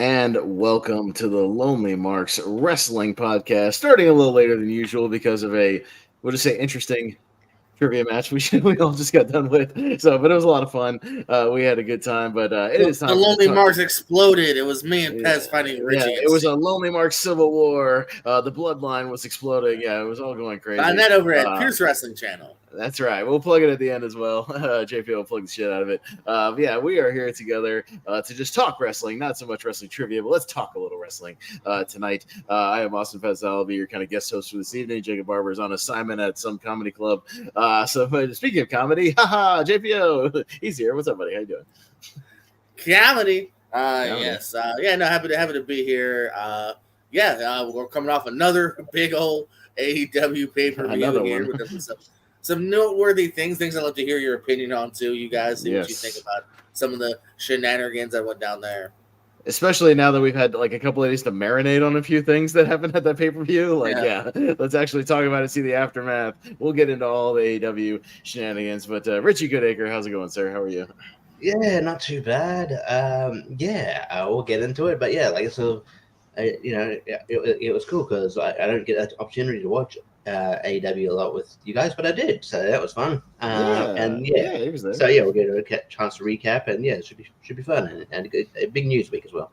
and welcome to the Lonely Marks Wrestling Podcast. Starting a little later than usual because of we'll just say, interesting trivia match we all just got done with. But it was a lot of fun. We had a good time, but it is The time to Lonely talk. Mars exploded. It was me and Yeah, Pez fighting yeah, Richie. it was a Lonely Marks civil war. The bloodline was exploding. Yeah, it was all going crazy. Find that over at Pierce Wrestling Channel. That's right. We'll plug it at the end as well. JP will plug the shit out of it. Yeah, we are here together to just talk wrestling, not so much wrestling trivia, but let's talk a little wrestling tonight. I am Austin Pez. I'll be your kind of guest host for this evening. Jacob Barber is on assignment at some comedy club. But speaking of comedy, JPO, he's here. What's up, buddy? How you doing? Comedy. Yes. Happy to be here. We're coming off another big old AEW pay-per-view here with some noteworthy things I'd love to hear your opinion on too, you guys. See what you think about some of the shenanigans that went down there. Especially now that we've had like a couple of days to marinate on a few things that happened at that pay-per-view. Let's actually talk about it, see the aftermath. We'll get into all the AEW shenanigans. But Richie Goodacre, how's it going, sir? How are you? Yeah, not too bad. We'll get into it. But yeah, it was cool because I don't get that opportunity to watch AEW a lot with you guys, but I did, so that was fun. He was there. So yeah, we'll get a chance to recap, and yeah, it should be fun and a big news week as well.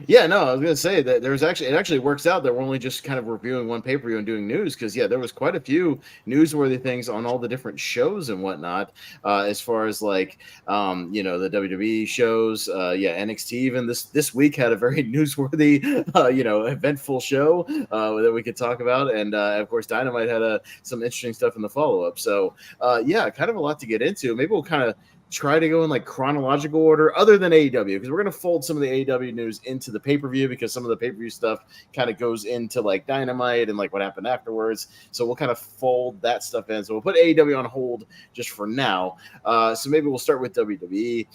Yeah, no, I was gonna say that it actually works out that we're only just kind of reviewing one pay-per-view and doing news because there was quite a few newsworthy things on all the different shows and whatnot. As far as the WWE shows, NXT even this week had a very newsworthy, eventful show that we could talk about, and of course Dynamite had some interesting stuff in the follow-up. So kind of a lot to get into. Maybe we'll kind of try to go in like chronological order other than AEW because we're going to fold some of the AEW news into the pay-per-view because some of the pay-per-view stuff kind of goes into like Dynamite and like what happened afterwards. So we'll kind of fold that stuff in. So we'll put AEW on hold just for now. So maybe we'll start with WWE.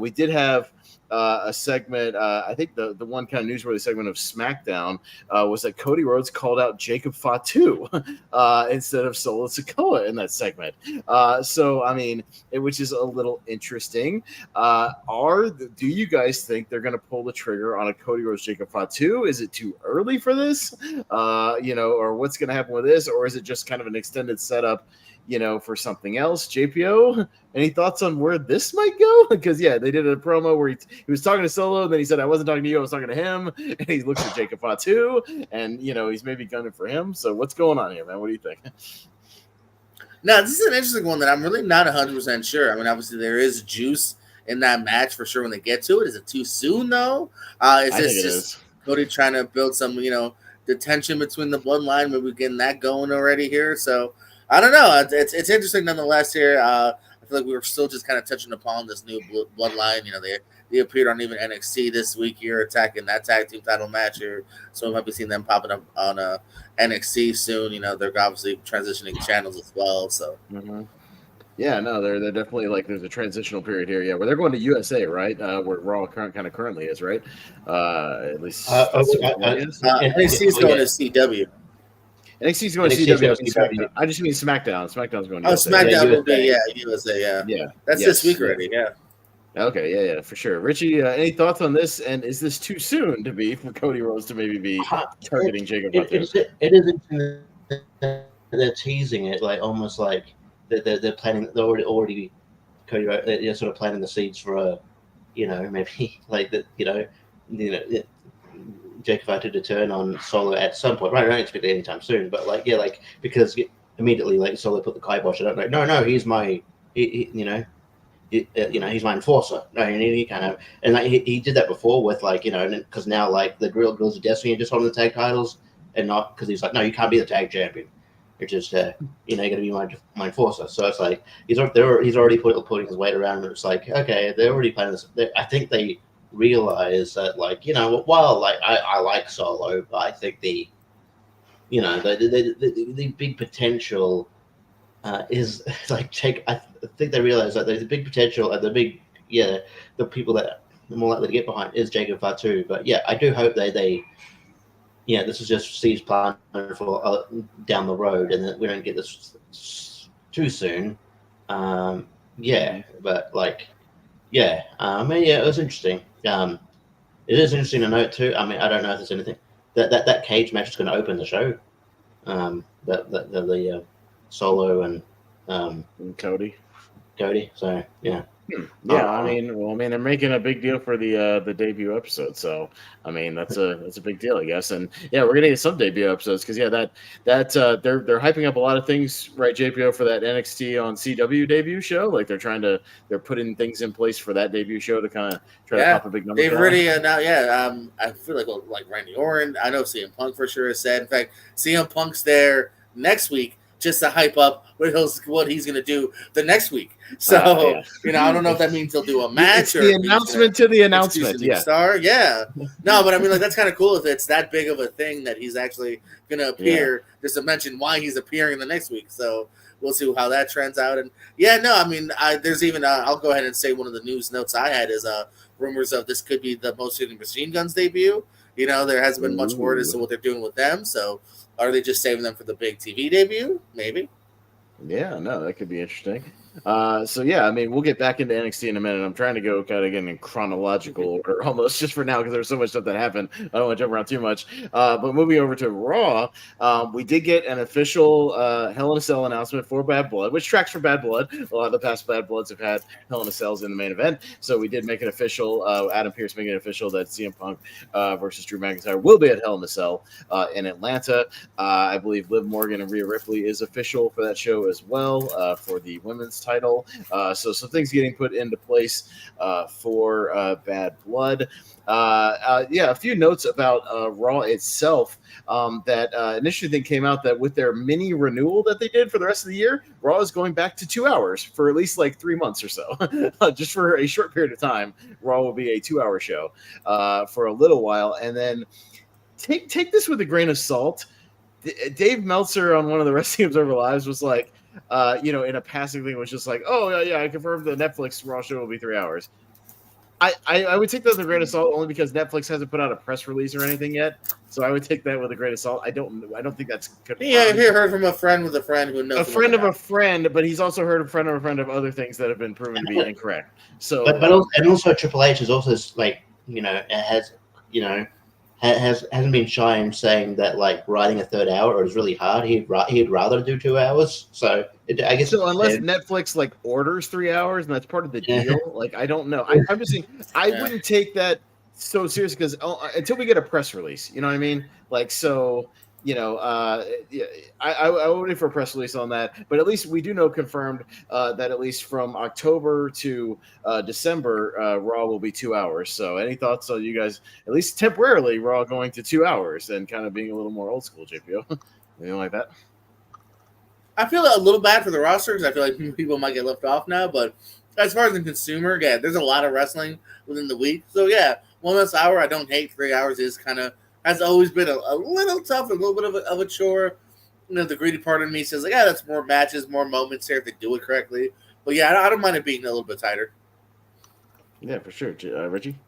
We did have a segment. I think the one kind of newsworthy segment of SmackDown was that Cody Rhodes called out Jacob Fatu instead of Solo Sikoa in that segment. Which is a little interesting. Do you guys think they're going to pull the trigger on a Cody Rhodes Jacob Fatu? Is it too early for this? Or what's going to happen with this? Or is it just kind of an extended setup? For something else. JPO, any thoughts on where this might go? Because they did a promo where he was talking to Solo, and then he said, "I wasn't talking to you, I was talking to him." And he looks at Jacob Fatu, and he's maybe gunning for him. So what's going on here, man? What do you think? Now, this is an interesting one that I'm really not 100% sure. I mean, obviously there is juice in that match for sure when they get to it. Is it too soon though? Is this just Cody trying to build some, the tension between the bloodline? Maybe getting that going already here. So I don't know. It's interesting nonetheless here. I feel like we were still just kind of touching upon this new bloodline. They appeared on even NXT this week here, attacking that tag team title match here. So we might be seeing them popping up on NXT soon. They're obviously transitioning channels as well. So. Mm-hmm. Yeah, no, they're definitely there's a transitional period here. Yeah, where they're going to USA, right? Where Raw kind of currently is, right? At least NXT is going to CW. NXT's going to CW. I just mean SmackDown. SmackDown's going to USA. SmackDown will be USA. Yeah. That's this week already. Yeah. Okay, yeah, for sure. Richie, any thoughts on this? And is this too soon for Cody Rhodes to maybe be targeting Jacob? It is. They're teasing it almost like they're planning. They're already Cody Rhodes. They're sort of planting the seeds for maybe Jacob Fatu to turn on Solo at some point. Right, I don't expect it anytime soon, but because immediately Solo put the kibosh. I don't know. No, he's my, he's my enforcer. No, he kind of, and he did that before with because now the Real Girls of Destiny are just holding the tag titles, and not because he's no, you can't be the tag champion. You're just you're gonna be my enforcer. So it's he's already putting his weight around, and it's okay, they're already planning this. I think they realize that while I like Solo, but I think the big potential is I think they realize that there's a big potential and the people that are more likely to get behind is Jacob Fatu. But I do hope they this is just seeds planted for down the road, and that we don't get this too soon. But it was interesting. It is interesting to note too. I mean, I don't know if there's anything that cage match is going to open the show. The Solo and Cody. So yeah. Yeah, I mean, they're making a big deal for the debut episode, so I mean that's a big deal, I guess. And yeah, we're gonna get some debut episodes because that they're hyping up a lot of things, right, JPO, for that NXT on CW debut show. Like they're putting things in place for that debut show to kind of try to pop a big number. They've already I feel like Randy Orton. I know CM Punk for sure has said. In fact, CM Punk's there next week just to hype up what he's going to do the next week. So, I don't know if that means he'll do a match or the announcement to the announcement. Yeah. Star. Yeah. No, but I mean, like, that's kind of cool if it's that big of a thing that he's actually going to appear, just to mention why he's appearing the next week. So we'll see how that trends out. And I mean, there's even, I'll go ahead and say one of the news notes I had is rumors of this could be the Motor City Machine Guns debut. There hasn't been much word as to what they're doing with them. So are they just saving them for the big TV debut? Maybe. Yeah, no, that could be interesting. I mean, we'll get back into NXT in a minute. I'm trying to go kind of again in chronological order almost just for now because there's so much stuff that happened. I don't want to jump around too much. But moving over to Raw, we did get an official Hell in a Cell announcement for Bad Blood, which tracks for Bad Blood. A lot of the past Bad Bloods have had Hell in a Cells in the main event. So we did make it official. Adam Pearce making it official that CM Punk versus Drew McIntyre will be at Hell in a Cell in Atlanta. I believe Liv Morgan and Rhea Ripley is official for that show as well for the women's title. So some things getting put into place for Bad Blood. A few notes about Raw itself. That an interesting thing came out that with their mini renewal that they did for the rest of the year, Raw is going back to 2 hours for at least like 3 months or so. Just for a short period of time, Raw will be a 2-hour show for a little while. And then take this with a grain of salt. Dave Meltzer on one of the Wrestling Observer Lives was like, in a passing thing was just like, oh yeah, I confirmed the Netflix Raw show will be 3 hours. I would take that with a grain of salt only because Netflix hasn't put out a press release or anything yet. So I would take that with a grain of salt. I don't think that's confirmed. Yeah, he heard from a friend with a friend who knows a friend of a friend, but he's also heard a friend of a friend of other things that have been proven to be incorrect. So, but also Triple H is also like hasn't been shy in saying that like writing a third hour is really hard. He'd rather do 2 hours. So I guess so. Unless Netflix like orders 3 hours and that's part of the deal, like I don't know. I'm just saying I wouldn't take that so serious because until we get a press release, you know what I mean? Like so. I waited for a press release on that, but at least we do know confirmed that at least from October to December, Raw will be 2 hours. So, any thoughts on you guys? At least temporarily, Raw going to 2 hours and kind of being a little more old school, JPO, anything like that? I feel a little bad for the roster because I feel like people might get left off now. But as far as the consumer, there's a lot of wrestling within the week. So 1 less hour, I don't hate. 3 hours is kind of. Has always been a little tough, a little bit of a chore. The greedy part of me says, like, that's more matches, more moments here if they do it correctly. But I don't mind it being a little bit tighter. Yeah, for sure. Richie?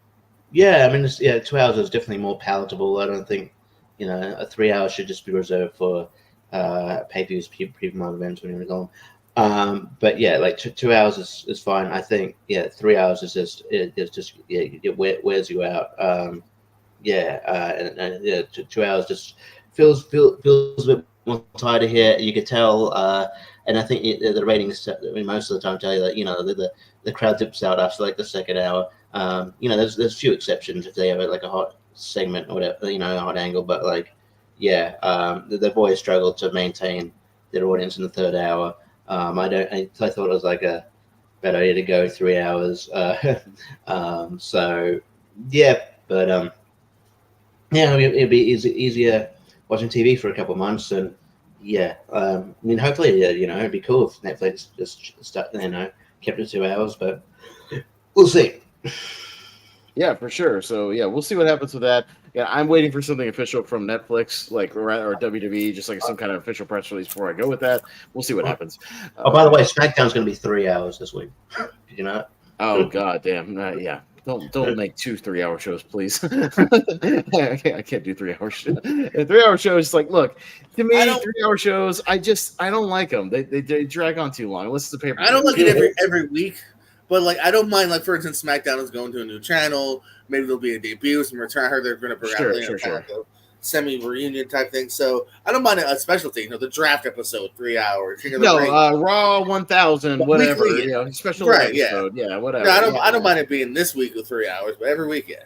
Yeah, I mean, 2 hours is definitely more palatable. I don't think, a 3 hours should just be reserved for pay-per-views, pre-promoted events when you're going. But like 2 hours is fine. I think 3 hours is just it wears you out. 2 hours just feels a bit more tighter here. You could tell, and I think the ratings, most of the time tell you that the crowd dips out after like the second hour. There's a few exceptions if they have like a hot segment or whatever, a hot angle, but like they've always struggled to maintain their audience in the third hour. I thought it was like a better idea to go 3 hours. It'd be easier watching TV for a couple of months, and hopefully, it'd be cool if Netflix just kept it 2 hours, but we'll see. Yeah, for sure. So we'll see what happens with that. Yeah, I'm waiting for something official from Netflix, or WWE, just like some kind of official press release before I go with that. We'll see what happens. By the way, SmackDown's going to be 3 hours this week. Did you know that? Oh God, damn! Don't make 2 3-hour shows, please. I can't do 3 hour shows. 3-hour shows, like, look, to me, 3-hour shows, I don't like them. They drag on too long. Unless it's a paper. I don't like it every week, But like, I don't mind. Like, for instance, SmackDown is going to a new channel. Maybe there'll be a debut, some return. I heard they're going to bring out like a semi-reunion type thing. So I don't mind a specialty. The draft episode, 3 hours. Raw 1000, whatever. Weekly, special episode. Yeah, whatever. No, I don't mind it being this week with 3 hours, but every week,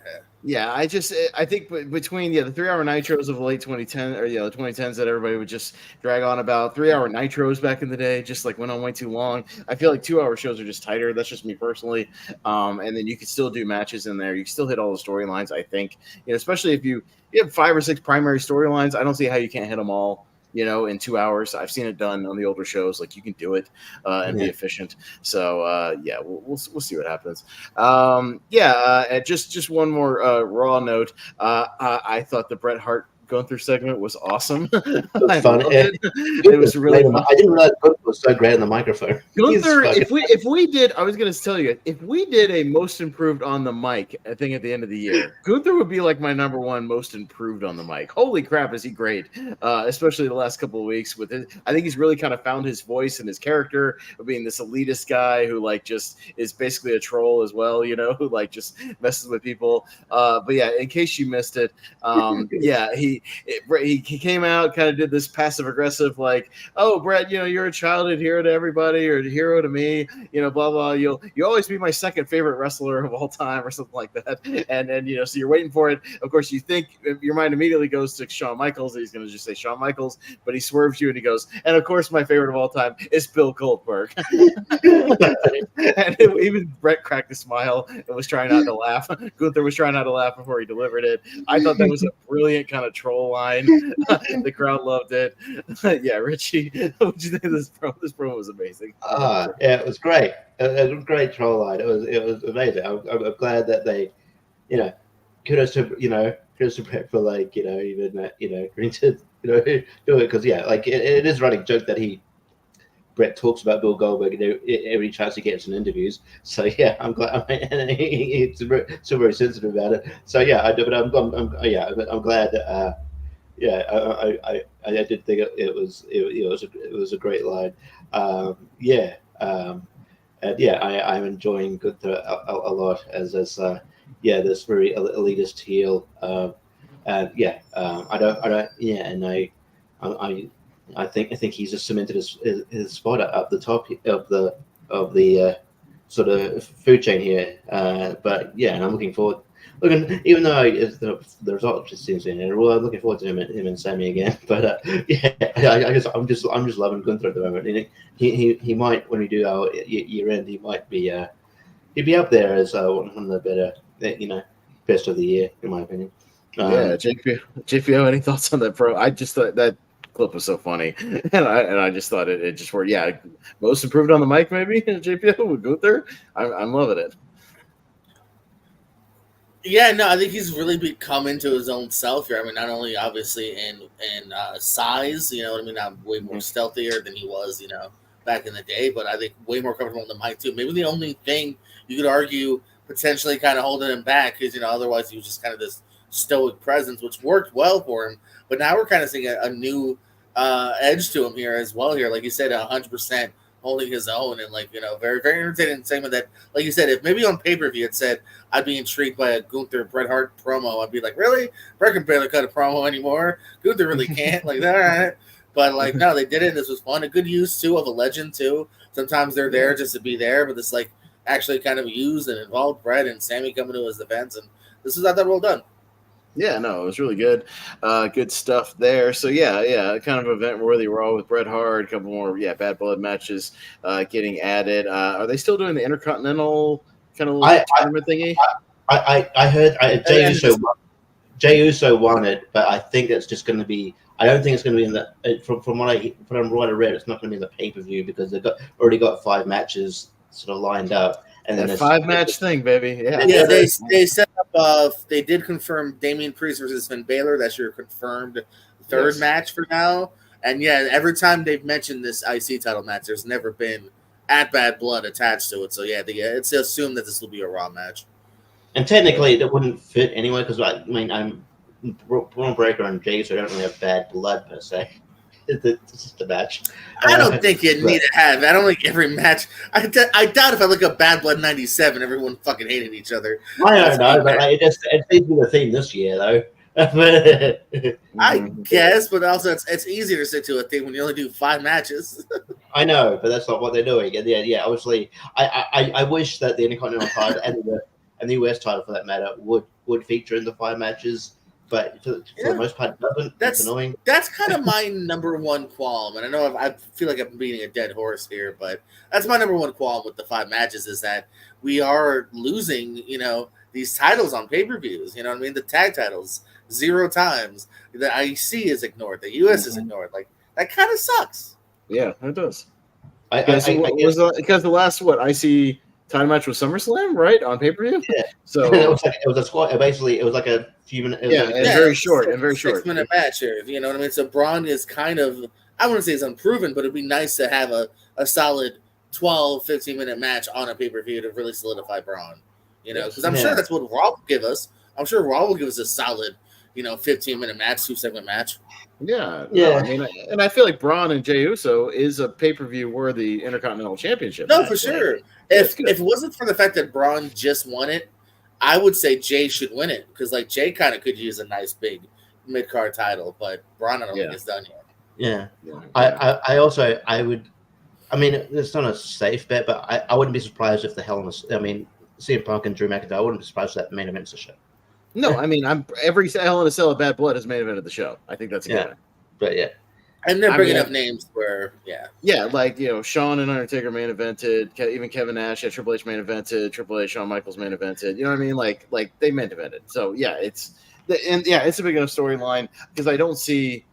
Yeah, I think between the 3-hour nitros of the late 2010 or the 2010s that everybody would just drag on about, 3-hour nitros back in the day just like went on way too long. I feel like 2-hour shows are just tighter. That's just me personally. And then you could still do matches in there. You can still hit all the storylines. I think, especially if you have 5 or 6 primary storylines, I don't see how you can't hit them all. In 2 hours. I've seen it done on the older shows. Like, you can do it and be efficient. So we'll see what happens. Just one more Raw note. I thought the Bret Hart Gunther segment was awesome. I fun. It was really fun. I didn't realize Gunther was so great on the microphone. Gunther, if we did, I was going to tell you, if we did a most improved on the mic, I think at the end of the year, Gunther would be like my number one most improved on the mic. Holy crap, is he great? Especially the last couple of weeks with it. I think he's really kind of found his voice and his character of being this elitist guy who like just is basically a troll as well, who like just messes with people. But yeah, in case you missed it, he came out, kind of did this passive aggressive, like, oh, Bret, you're a childhood hero to everybody, or a hero to me, blah blah. You'll always be my second favorite wrestler of all time, or something like that. And so you're waiting for it. Of course, you think your mind immediately goes to Shawn Michaels. He's going to just say Shawn Michaels, but he swerves you and he goes, and of course, my favorite of all time is Bill Goldberg. And even Bret cracked a smile and was trying not to laugh. Gunther was trying not to laugh before he delivered it. I thought that was a brilliant kind of troll line. The crowd loved it. Yeah, Richie, what did you think of this promo? This promo was amazing. Yeah, it was great. It was a great troll line. It was amazing. I'm glad that they, kudos to Bret for like, even agreeing to do it, because it is a running joke that Bret talks about Bill Goldberg every chance he gets in interviews. So yeah, I'm glad. He's so very sensitive about it. So yeah, I'm glad that. I did think it was a great line. I'm enjoying Gunther a lot as this very elitist heel. I think he's just cemented his spot up the top of the sort of food chain here. But yeah, and I'm looking forward. Even though the result just seems in it, well, I'm looking forward to him and Sammy again. But I'm just loving Gunther at the moment. He might, when we do our year end, he might be he'd be up there as one of the better best of the year in my opinion. JPO, any thoughts on that, bro? I just thought that clip was so funny, and I just thought it just worked. Yeah, most improved on the mic, maybe. JPO with Gunther, I'm loving it. Yeah, no, I think he's really become into his own self here. I mean, not only obviously in size, I'm way more stealthier than he was, back in the day, but I think way more comfortable on the mic too. Maybe the only thing you could argue potentially kind of holding him back is, otherwise he was just kind of this stoic presence, which worked well for him. But now we're kind of seeing a new edge to him here as well. Here, like you said, 100%. Holding his own and very, very entertaining segment that, like you said, if maybe on pay-per-view it said I'd be intrigued by a Gunther Bret Hart promo, I'd be like, really? Bret can barely cut a promo anymore. Gunther really can't. Like, all right. But no, they did it. This was fun. A good use too of a legend too. Sometimes they're there just to be there, but this actually kind of used and involved Bret and Sammy coming to his events, and this was I thought well done. Yeah, no, it was really good. Good stuff there. So, kind of event worthy Raw with Bret Hart, a couple more, Bad Blood matches getting added. Are they still doing the Intercontinental kind of little tournament thingy? I heard Jey Uso won it, but I think it's just going to be. I don't think it's going to be in the. From what I read, it's not going to be in the pay-per-view because they've already got 5 matches sort of lined up. And then 5-match thing, baby. Yeah, they set up. They did confirm Damian Priest versus Finn Balor. That's your confirmed third match for now. And every time they've mentioned this IC title match, there's never been at Bad Blood attached to it. So it's assumed that this will be a Raw match. And technically, it wouldn't fit anyway because I'm Braun Breaker and Jey, so I don't really have bad blood per se. It's just a match. I don't think you need to have. I don't think every match. I doubt if I look up Bad Blood '97, everyone fucking hated each other. I don't know, but like, it seems to be the theme this year, though. I guess, but also it's easier to stick to a theme when you only do 5 matches. I know, but that's not what they're doing. And yeah, obviously, I wish that the Intercontinental title and the US title, for that matter, would feature in the 5 matches. But for the most part, it doesn't. That's annoying. That's kind of my number one qualm, and I know I feel like I'm beating a dead horse here, but that's my number one qualm with the 5 matches is that we are losing, these titles on pay-per-views. You know what I mean? The tag titles 0 times. The IC is ignored. The US is ignored. Like that kind of sucks. Yeah, it does. Because the last IC title match was SummerSlam, right, on pay-per-view. Yeah. So it was a squat. Basically, it was like a few minutes. Very short. 6-minute match here. You know what I mean? So Braun is kind of, I wouldn't say it's unproven, but it'd be nice to have a solid 12, 15-minute match on a pay-per-view to really solidify Braun. Because I'm sure that's what Raw will give us. I'm sure Raw will give us a solid, 15-minute match, 2-segment match. Yeah. No, I mean, and I feel like Braun and Jey Uso is a pay-per-view worthy Intercontinental Championship. No, for sure. If it wasn't for the fact that Braun just won it, I would say Jey should win it because Jey kind of could use a nice big mid-card title, but Braun I don't think it's done yet. Yeah. I would. I mean, it's not a safe bet, but I wouldn't be surprised if the CM Punk and Drew McIntyre. I wouldn't be surprised if that main event's the show. No, I mean, every Hell in a Cell of Bad Blood is main event of the show. I think that's good. But yeah. And they're bringing up names where, like Shawn and Undertaker main evented, even Kevin Nash, Triple H main evented, Triple H, Shawn Michaels main evented. You know what I mean? Like they main evented. So it's a big enough storyline because I don't see,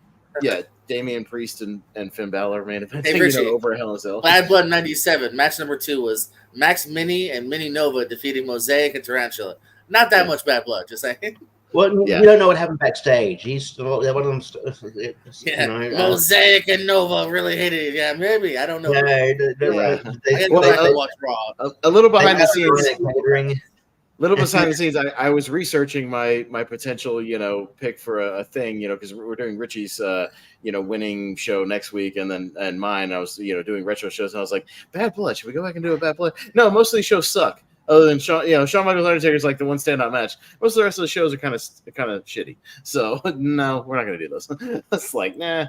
Damian Priest and Finn Balor main eventing over Hell in a Cell. Bad Blood '97 match number 2 was Max Mini and Mini Nova defeating Mosaic and Tarantula. Not that much bad blood, just saying. Well, we don't know what happened backstage. He's one of them. Mosaic and Nova really hated it. Yeah, maybe. I don't know. They watch Raw. A little behind the scenes. Little behind the scenes, I was researching my potential, pick for a thing, because we're doing Richie's, winning show next week, and mine. I was, doing retro shows, and I was like, Bad Blood. Should we go back and do a Bad Blood? No, most of these shows suck. Other than Shawn Michaels Undertaker is like the one standout match. Most of the rest of the shows are kind of shitty. So no, we're not gonna do this. It's like nah.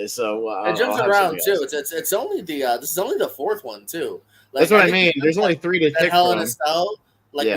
So it jumps around too. It's only the this is only the 4th one too. That's what I mean. There's only 3 to pick Hell in a Cell. We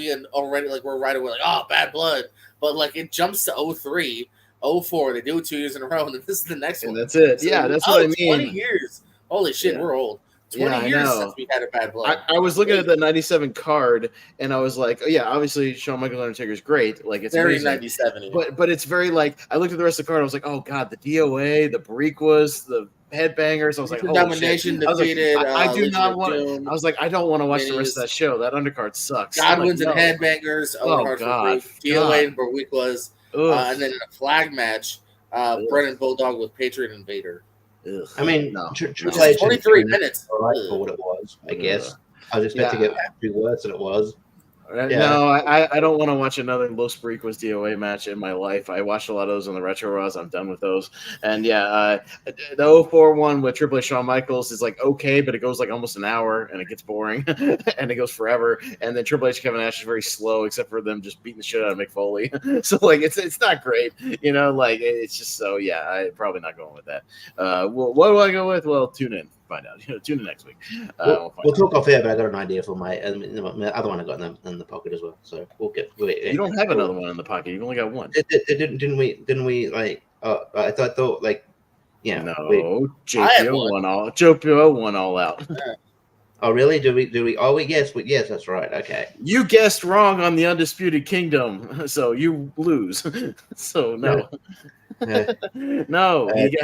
had already we're right away Bad Blood, but it jumps to 03, 04. They do it 2 years in a row, and this is the next one. And that's it. So, that's what I mean. 20 years. Holy shit, we're old. 20 years since we had a Bad Blood. I was looking at the 97 card, and I was like, obviously Shawn Michaels Undertaker is great. It's very amazing. 97. But it's very I looked at the rest of the card, I was like, oh god, the DOA, the Bariquas, the Headbangers. I was like, Domination defeated. I do not want to. I was like, I don't want to watch the rest of that show. That undercard sucks. Godwins and Headbangers. Oh god. DOA and Bariquas. And then in a flag match, Brennan Bulldog with Patriot Invader. Ugh. I mean, no. 23 minutes. For what it was, I guess. I was expecting it to be worse than it was. No, I don't want to watch another Los Bariquas DOA match in my life. I watched a lot of those on the Retro Raws. I'm done with those. And the 04 one with Triple H Shawn Michaels is okay, but it goes almost an hour and it gets boring and it goes forever. And then Triple H Kevin Nash is very slow, except for them just beating the shit out of Mick Foley. So it's not great, it's just so I'm probably not going with that. What do I go with? Well, tune in. Find out. Tune in next week. We'll talk off air, but I got an idea for my other one I got in the pocket as well. So we'll get. You don't have another one in the pocket. You've only got one. Didn't we I thought No, JPO won all out. Oh really? Do we? Oh, yes, that's right. Okay. You guessed wrong on the Undisputed Kingdom, so you lose. So no. No, you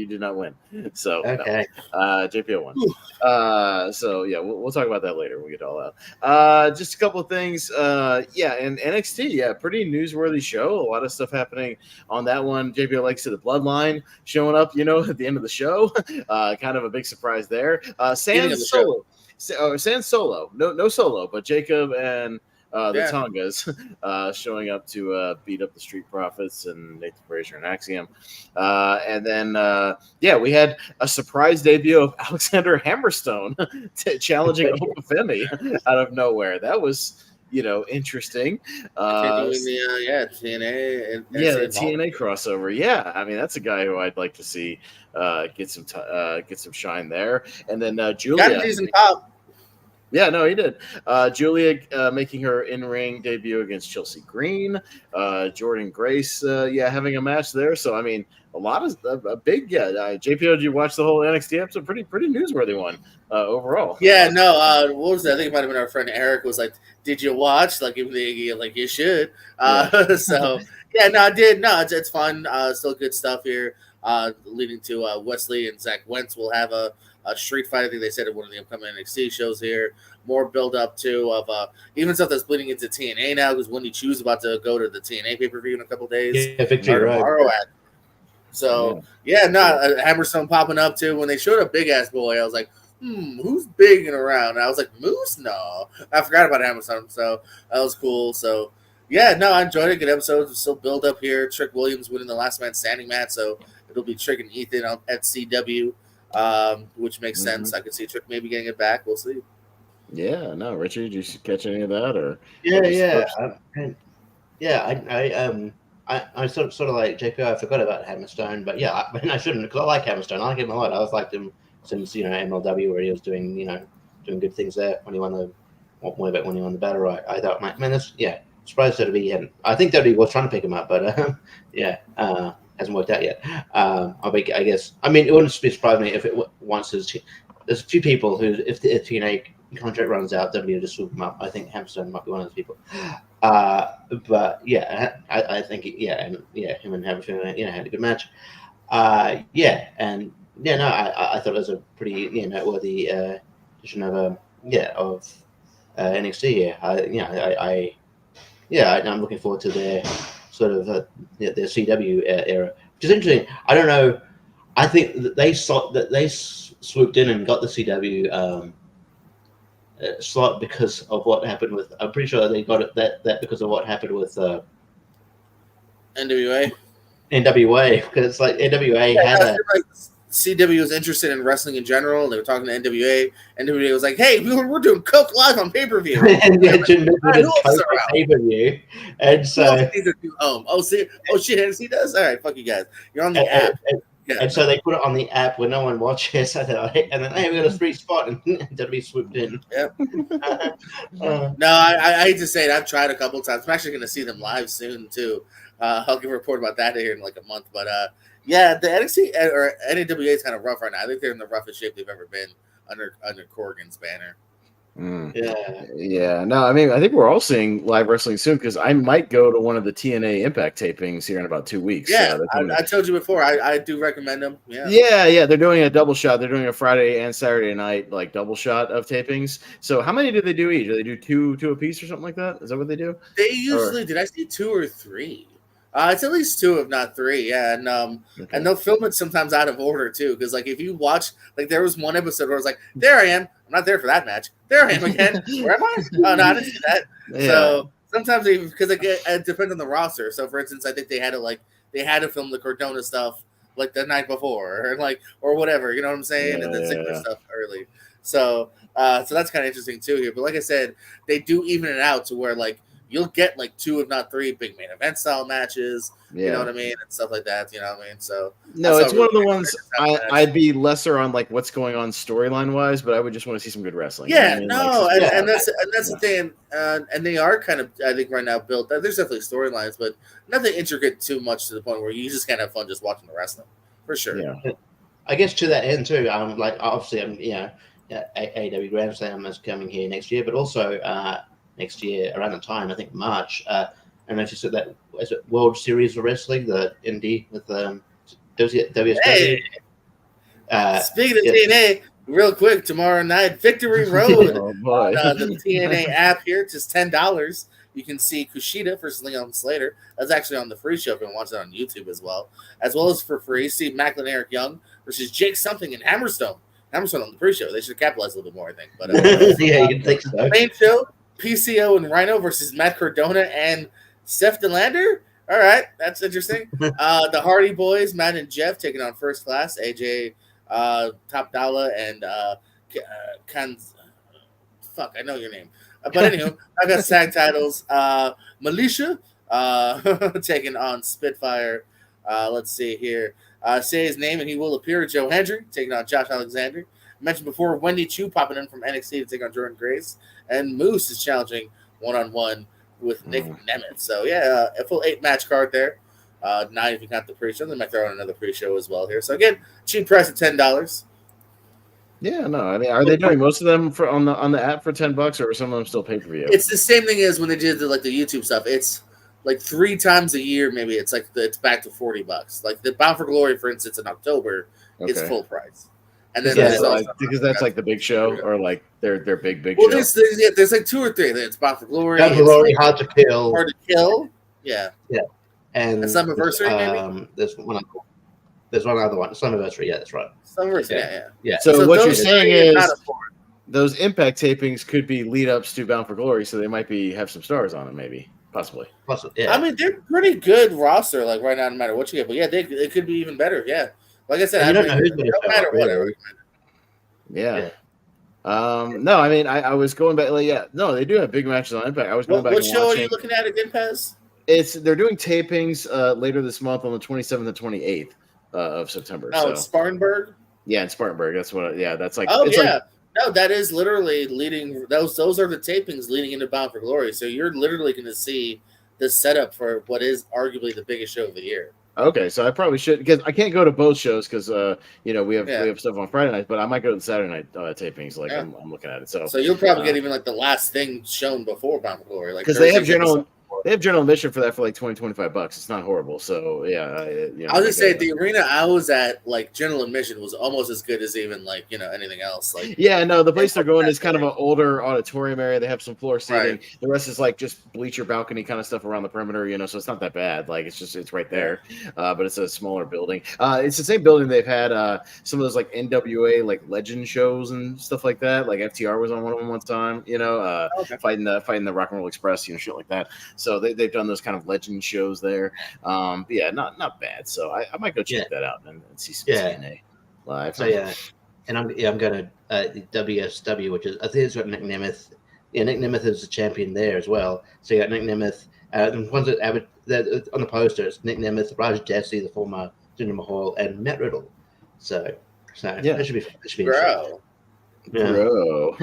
did not win. So okay, JPO won. So we'll talk about that later when we get all out. Just a couple of things. And NXT, pretty newsworthy show. A lot of stuff happening on that one. JPO likes to the Bloodline showing up, at the end of the show. Kind of a big surprise there. Sans Solo, no Solo, but Jacob and the Tongas, showing up to beat up the Street Profits and Nathan Frazier and Axiom. And then, we had a surprise debut of Alexander Hammerstone challenging Obafemi out of nowhere. That was, interesting. Continuing the TNA and the TNA crossover. Yeah, I mean that's a guy who I'd like to see get some shine there. And then Julia got a decent pop. Yeah, no, he did. Julia making her in-ring debut against Chelsea Green. Jordan Grace, having a match there. So I mean, a lot of a big JPO, did you watch the whole NXT episode? Pretty newsworthy one overall. Yeah, no. What was that? I think it might have been our friend Eric was like, "Did you watch?" Like, you should. So yeah, no, I did. No, it's fun. Still good stuff here. Leading to Wesley and Zach Wentz will have a street fight. I think they said at one of the upcoming NXT shows here. More build up too of even stuff that's bleeding into TNA now because Wendy Chu's about to go to the TNA pay per view in a couple days. Yeah, Victory Road. So Hammerstone popping up too. When they showed a big ass boy, I was like, who's big and around? And I was like, Moose? No, I forgot about Hammerstone. So that was cool. So yeah, no, I enjoyed it. Good episode. Still build up here. Trick Williams winning the last man standing match, so it'll be Trick and Ethan at CW. Which makes sense. I could see Trick maybe getting it back. We'll see. Yeah, no, Richie, did you catch any of that or? I sort of like JPO. I forgot about Hammerstone, but I shouldn't because I like Hammerstone. I like him a lot. I've liked him since MLW where he was doing good things there when he won the battle right. I thought, man, that's surprised that he hadn't. I think that he was trying to pick him up, but hasn't worked out yet. I guess. I mean, it wouldn't be surprising me if it once there's a few people who, if the TNA contract runs out, WWE just swoop him up. I think Hammerstone might be one of those people. But I think him and Hammerstone had a good match. I thought it was a pretty noteworthy addition of NXT here. I'm looking forward to their sort of their CW era, which is interesting. I don't know. I think that they swooped in and got the CW slot because of what happened with. I'm pretty sure they got it that because of what happened with NWA. Because like NWA had CW was interested in wrestling in general. They were talking to NWA. NWA was like, "Hey, we're doing Coke live on pay-per-view." And pay-per-view. And so these are due home. Oh shit, NXT does. All right, fuck you guys. You're on the app. And so they put it on the app where no one watches. And then hey, we got a free spot, and WWE swooped in. Yep. No, I hate to say it. I've tried a couple times. I'm actually going to see them live soon too. I'll give a report about that here in like a month. But the NXT or NAWA is kind of rough right now. I think they're in the roughest shape they've ever been under Corgan's banner. Yeah. No, I mean, I think we're all seeing live wrestling soon because I might go to one of the TNA Impact tapings here in about 2 weeks. Yeah, I told you before. I do recommend them. Yeah. They're doing a double shot. They're doing a Friday and Saturday night like double shot of tapings. So how many do they do each? Do they do two a piece or something like that? Is that what they do? They usually did. I see 2 or 3. It's at least 2, if not 3, and and they'll film it sometimes out of order too. Because like if you watch, like there was one episode where I was like, "There I am. I'm not there for that match. There I am again. Where am I? Oh no, I didn't see that." Yeah. So sometimes because it depends on the roster. So for instance, I think they had to film the Cardona stuff like the night before, or whatever. You know what I'm saying? And then Ziggler stuff early. So that's kind of interesting too here. But like I said, they do even it out to where like. You'll get like 2, if not 3, big main event style matches. You know what I mean, and stuff like that. You know what I mean. So no, it's one of the ones I'd be lesser on like what's going on storyline wise, but I would just want to see some good wrestling. Yeah, and that's the thing. And they are kind of I think right now built. There's definitely storylines, but nothing intricate too much to the point where you just can't have fun just watching the wrestling for sure. Yeah, I guess to that end too. Like obviously AEW Grand Slam is coming here next year, but also. Next year, around the time, I think March. I don't know if you said that. Is it World Series of Wrestling, the Indie with WSW? Hey. Speaking of TNA, real quick, tomorrow night, Victory Road on the TNA app here, just $10. You can see Kushida versus Leon Slater. That's actually on the free show if you want to watch it on YouTube as well as for free. Steve Macklin, Eric Young versus Jake Something and Hammerstone. Hammerstone on the pre-show. They should capitalize a little bit more, I think. But yeah, you'd think so. Main show. PCO and Rhino versus Matt Cardona and Seth DeLander. All right, that's interesting. The Hardy Boys, Matt and Jeff, taking on First Class, AJ, Top Dollar, and fuck, I know your name. But anywho, I've got SAG titles. Militia taking on Spitfire. Let's see here. Say his name and he will appear. Joe Hendry taking on Josh Alexander. I mentioned before, Wendy Chu popping in from NXT to take on Jordan Grace. And Moose is challenging one-on-one with Nick Nemeth. So, yeah, a full 8-match card there. 9 if you count the pre-show. They might throw in another pre-show as well here. So, again, cheap price of $10. Yeah, no. I mean, are they doing most of them on the app for $10, or are some of them still pay-per-view? It's the same thing as when they did the YouTube stuff. It's like 3 times a year, maybe. It's like it's back to $40. Like the Bound for Glory, for instance, in October, it's full price. And then because that's like the big show, or like their big show. Well, there's like 2 or 3. It's Bound for Glory. Bound for Glory, Hard to Kill. Hard to Kill. Yeah. Yeah. And Summerversary, maybe? There's one other one. Summerversary, yeah, that's right. Summerversary, yeah. So what you're saying is those Impact tapings could be lead-ups to Bound for Glory, so they might have some stars on them, maybe. Possibly, yeah. I mean, they're pretty good roster, like right now, no matter what you get. But yeah, it could be even better. Yeah, like I said, no matter what. Yeah. No, I mean, I was going back. Like, no, they do have big matches on Impact. I was going back. What show are you looking at again, Pez? They're doing tapings later this month on the 27th and 28th of September. Oh, it's Spartanburg. Yeah, in Spartanburg. That's what. Yeah, that's like. Oh yeah. No, that is literally leading. Those are the tapings leading into Bound for Glory. So you're literally going to see the setup for what is arguably the biggest show of the year. Okay, so I probably should, because I can't go to both shows because we have stuff on Friday night, but I might go to the Saturday night tapings. Like I'm looking at it. So you'll probably get even like the last thing shown before Bound for Glory, like because they have general admission for that for like $20-$25. It's not horrible. So yeah, I was gonna say the arena I was at, like general admission was almost as good as even like anything else. Like the place they're going is kind of an older auditorium area. They have some floor seating. Right. The rest is like just bleacher balcony kind of stuff around the perimeter. So it's not that bad. Like it's right there, but it's a smaller building. It's the same building they've had some of those like NWA like legend shows and stuff like that. Like FTR was on one of them one time. Fighting the Rock and Roll Express, shit like that. So they've done those kind of legend shows there. But yeah, not bad. So I might go check that out and see some TNA live. So and I'm going to WSW, which is I think it's got Nick Nemeth. Yeah, Nick Nemeth is the champion there as well. So you got Nick Nemeth. The ones that on the poster, it's Nick Nemeth, Raj Jesse, the former Jinder Mahal, and Matt Riddle. So that should be fun. That should be bro. Bro.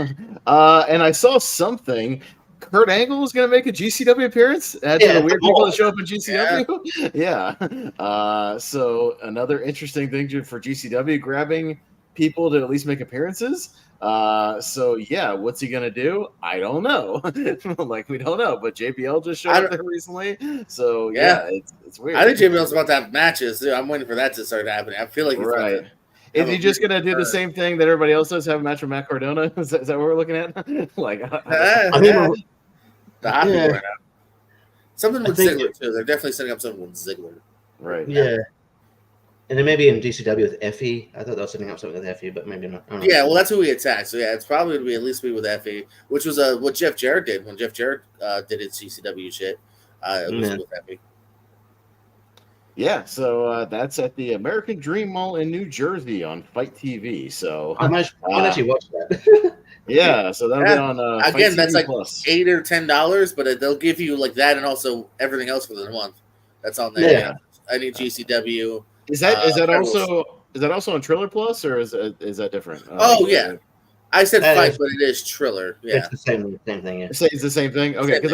And I saw something. Kurt Angle was going to make a GCW appearance. Had the weird people to show up in GCW. Yeah. So another interesting thing for GCW, grabbing people to at least make appearances. So yeah, what's he going to do? I don't know. We don't know. But JBL just showed up there recently. So yeah, it's weird. I think JBL's about to have matches too. I'm waiting for that to start happening. I feel like he's right. Is he just going to do the same thing that everybody else does, have a match with Matt Cardona? Is that what we're looking at? The hockey right now. Something with Ziggler, too. They're definitely setting up something with Ziggler. Right. Yeah. And then maybe in GCW with Effie. I thought they were setting up something with Effie, but maybe not. Yeah, well, that's who we attacked. So, yeah, it's probably going to be at least with Effie, which was what Jeff Jarrett did when Jeff Jarrett did his GCW shit. It was with Effie. Yeah, so that's at the American Dream Mall in New Jersey on Fight TV. So I might actually watch that. Yeah, so that'll be on again. Fight That's TV like Plus. $8 or $10, but they'll give you like that and also everything else for the month. That's on there. Yeah, I need GCW. Is that also on Triller Plus, or is that different? Yeah. I said Fight, but it is Triller. Yeah, it's the same thing. Yeah. It's the same thing. Okay, because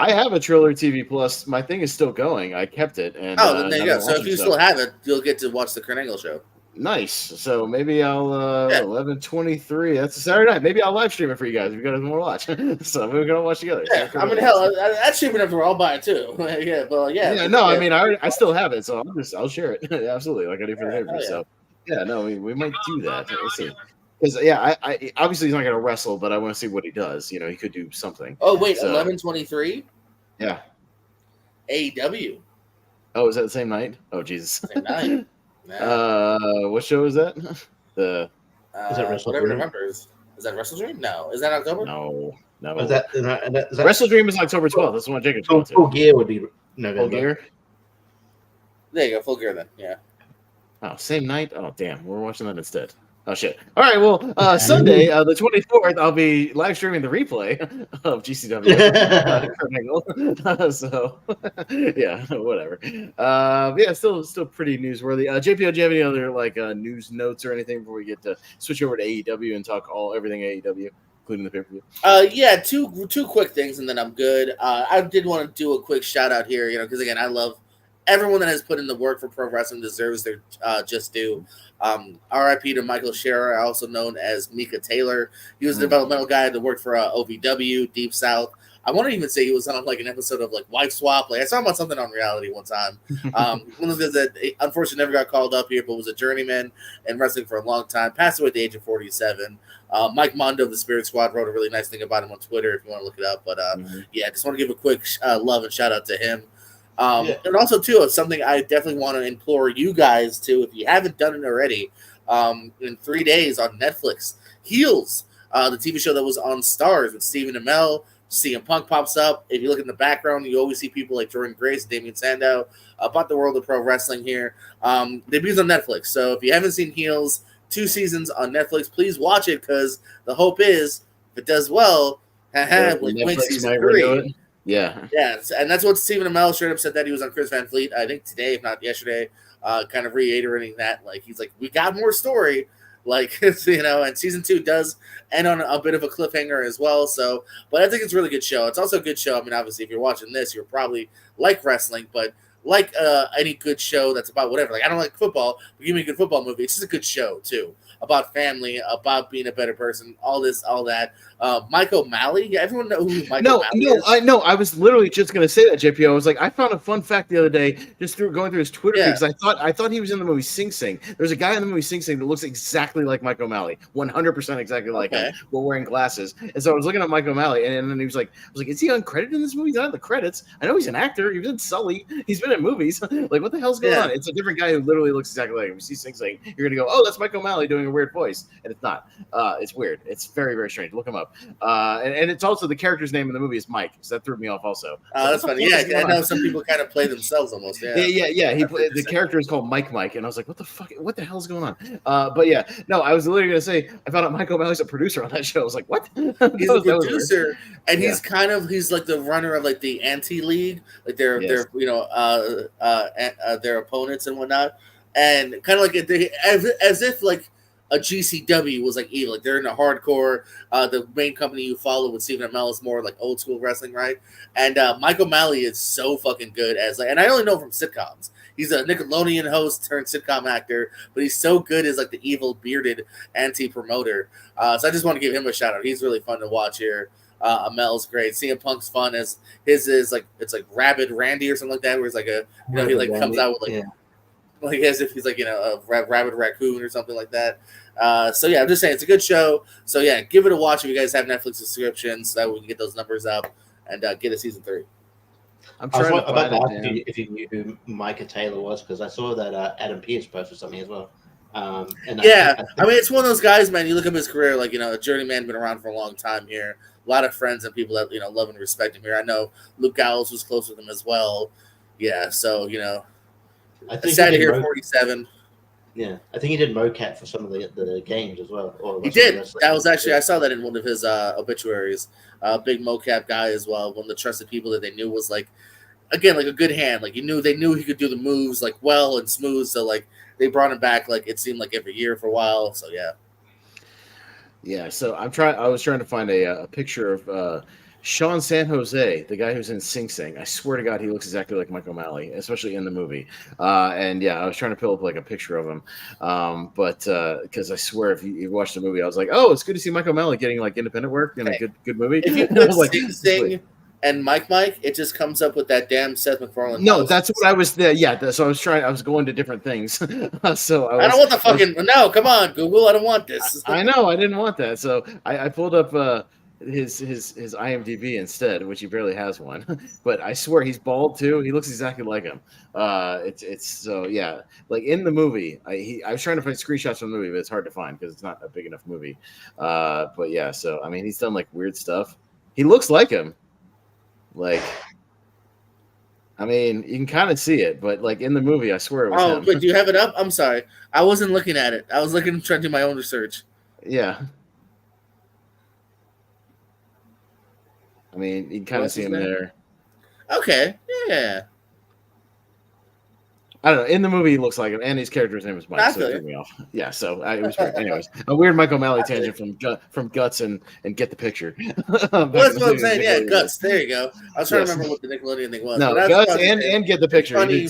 I have a Triller TV Plus. My thing is still going. I kept it. And then there you go. So if you still have it, you'll get to watch the Kurt Angle show. Nice. So maybe I'll 11:23. That's a Saturday night. Maybe I'll live stream it for you guys if you guys want to watch. So we're gonna watch together. Yeah, I mean, hell, that's cheap enough for I'll buy it too. I mean, I still have it, so I'll share it. Absolutely, like I do for the neighbors. So we might do that. Let's see. Because I obviously he's not going to wrestle, but I want to see what he does. He could do something. Oh wait, 11:23. Yeah. AEW. Oh, is that the same night? Oh Jesus. Same night. What show is that? Is that Wrestle whatever Dream? November is. Is that Wrestle Dream? No. Is that October? No. No. Is that Wrestle Dream is October 12th. That's the one Jacob's going to. Full Gear would be November. Full Gear? There you go, Full Gear then. Yeah. Oh, same night? Oh, damn. We're watching that instead. Oh, shit. All right, well, Sunday, the 24th, I'll be live streaming the replay of GCW. So, yeah, whatever. Yeah, still pretty newsworthy. JPO, do you have any other, news notes or anything before we get to switch over to AEW and talk everything AEW, including the pay-per-view? Yeah, two quick things, and then I'm good. I did want to do a quick shout-out here, because, again, I love everyone that has put in the work for pro wrestling deserves their just due. RIP to Michael Scherer, also known as Mika Taylor. He was a developmental guy that worked for OVW, Deep South. I want to even say he was on an episode of Wife Swap. I saw him on something on reality one time. One of the guys that unfortunately never got called up here, but was a journeyman in wrestling for a long time. Passed away at the age of 47. Mike Mondo of the Spirit Squad wrote a really nice thing about him on Twitter if you want to look it up. But yeah, just want to give a quick love and shout out to him. And also, too, something I definitely want to implore you guys to, if you haven't done it already, in 3 days on Netflix, Heels, the TV show that was on Stars with Stephen Amell. CM Punk pops up. If you look in the background, you always see people like Jordan Grace, Damian Sandow, about the world of pro wrestling here. Debuts on Netflix. So if you haven't seen Heels, 2 seasons on Netflix, please watch it, because the hope is, if it does well, win season 3. Yeah, and that's what Stephen Amell straight up said, that he was on Chris Van Fleet, I think today, if not yesterday, kind of reiterating that, he's like, we got more story, and season 2 does end on a bit of a cliffhanger as well. So, but I think it's a really good show. It's also a good show. I mean, obviously, if you're watching this, you're probably like wrestling, but like any good show that's about whatever. I don't like football, but give me a good football movie. It's just a good show too, about family, about being a better person, all this, all that. Mike O'Malley, yeah, everyone know who Mike O'Malley is? I know. I was literally just going to say that, JPO. I was like, I found a fun fact the other day just going through his Twitter feed, because I thought he was in the movie Sing Sing. There's a guy in the movie Sing Sing that looks exactly like Mike O'Malley, 100% exactly like him, but wearing glasses. And so I was looking at Mike O'Malley, and then he was like, I was like, is he uncredited in this movie? He's not in the credits. I know he's an actor. He was in Sully. He's been in movies. What the hell's going on? It's a different guy who literally looks exactly like him. You see Sing Sing, you're gonna go, oh, that's Mike O'Malley doing a weird voice, and it's not. It's weird. It's very, very strange. Look him up. And it's also the character's name in the movie is Mike, so that threw me off also. That's funny. Yeah, I know some people kind of play themselves almost. Yeah. The character is called Mike, and I was like, what the fuck? What the hell's going on? But yeah, no, I was literally gonna say I found out Mike O'Malley's a producer on that show. I was like, what? He's a producer, and he's like the runner of the anti-league, their opponents and whatnot, and kind of as if a GCW was evil. They're in a hardcore. The main company you follow with Stephen Amell is more old school wrestling, right? And Mike O'Malley is so fucking good and I only know from sitcoms. He's a Nickelodeon host turned sitcom actor, but he's so good as the evil bearded anti-promoter. So I just want to give him a shout out. He's really fun to watch here. Amel's great. CM Punk's fun as his is it's Rabid Randy or something like that, where it's he comes out with as if he's a rabid raccoon or something like that. So yeah, I'm just saying it's a good show. So yeah, give it a watch if you guys have Netflix subscriptions, so that we can get those numbers up and get a season 3. I'm trying to ask if you knew who Micah Taylor was, because I saw that Adam Pearce posted something as well. I mean, it's one of those guys, man. You look up his career, a journeyman, been around for a long time here. A lot of friends and people that love and respect him here. I know Luke Gallows was close with him as well. Yeah, so I think sad to hear 47. Yeah, I think he did mocap for some of the games as well. He did. That was actually I saw that in one of his obituaries. Big mocap guy as well. One of the trusted people that they knew was again a good hand. They knew he could do the moves well and smooth. So they brought him back it seemed every year for a while. So yeah. Yeah, so I was trying to find a picture of Sean San Jose, the guy who's in Sing Sing. I swear to God, he looks exactly like Mike O'Malley, especially in the movie. And yeah, I was trying to pull up a picture of him, but because I swear, if you watch the movie, I was like, oh, it's good to see Mike O'Malley getting independent work in a good movie. If you put Sing Sing and Mike, it just comes up with that damn Seth MacFarlane. No, that's what I was there. Yeah, so I was going to different things. So I don't want the fucking no. Come on, Google. I don't want this. I know. I didn't want that. So I pulled up his IMDb instead, which he barely has one. But I swear he's bald too. He looks exactly like him. It's so yeah. In the movie, I was trying to find screenshots from the movie, but it's hard to find because it's not a big enough movie. But yeah. So I mean, he's done weird stuff. He looks like him. Like, I mean, you can kind of see it, but like in the movie, I swear it was him. Wait, do you have it up? I'm sorry, I wasn't looking at it. I was trying to do my own research. Yeah. I mean, you can kind of see him there. Okay, yeah. I don't know. In the movie, he looks like him, and his character's name is Mike, so it threw me off. Yeah, so it was weird. Anyways, a weird Michael O'Malley tangent from Guts and Get the Picture. Well, that's what I'm saying. Yeah, Guts. There you go. I was trying to remember what the Nickelodeon thing was. No, Guts and Get the Picture. He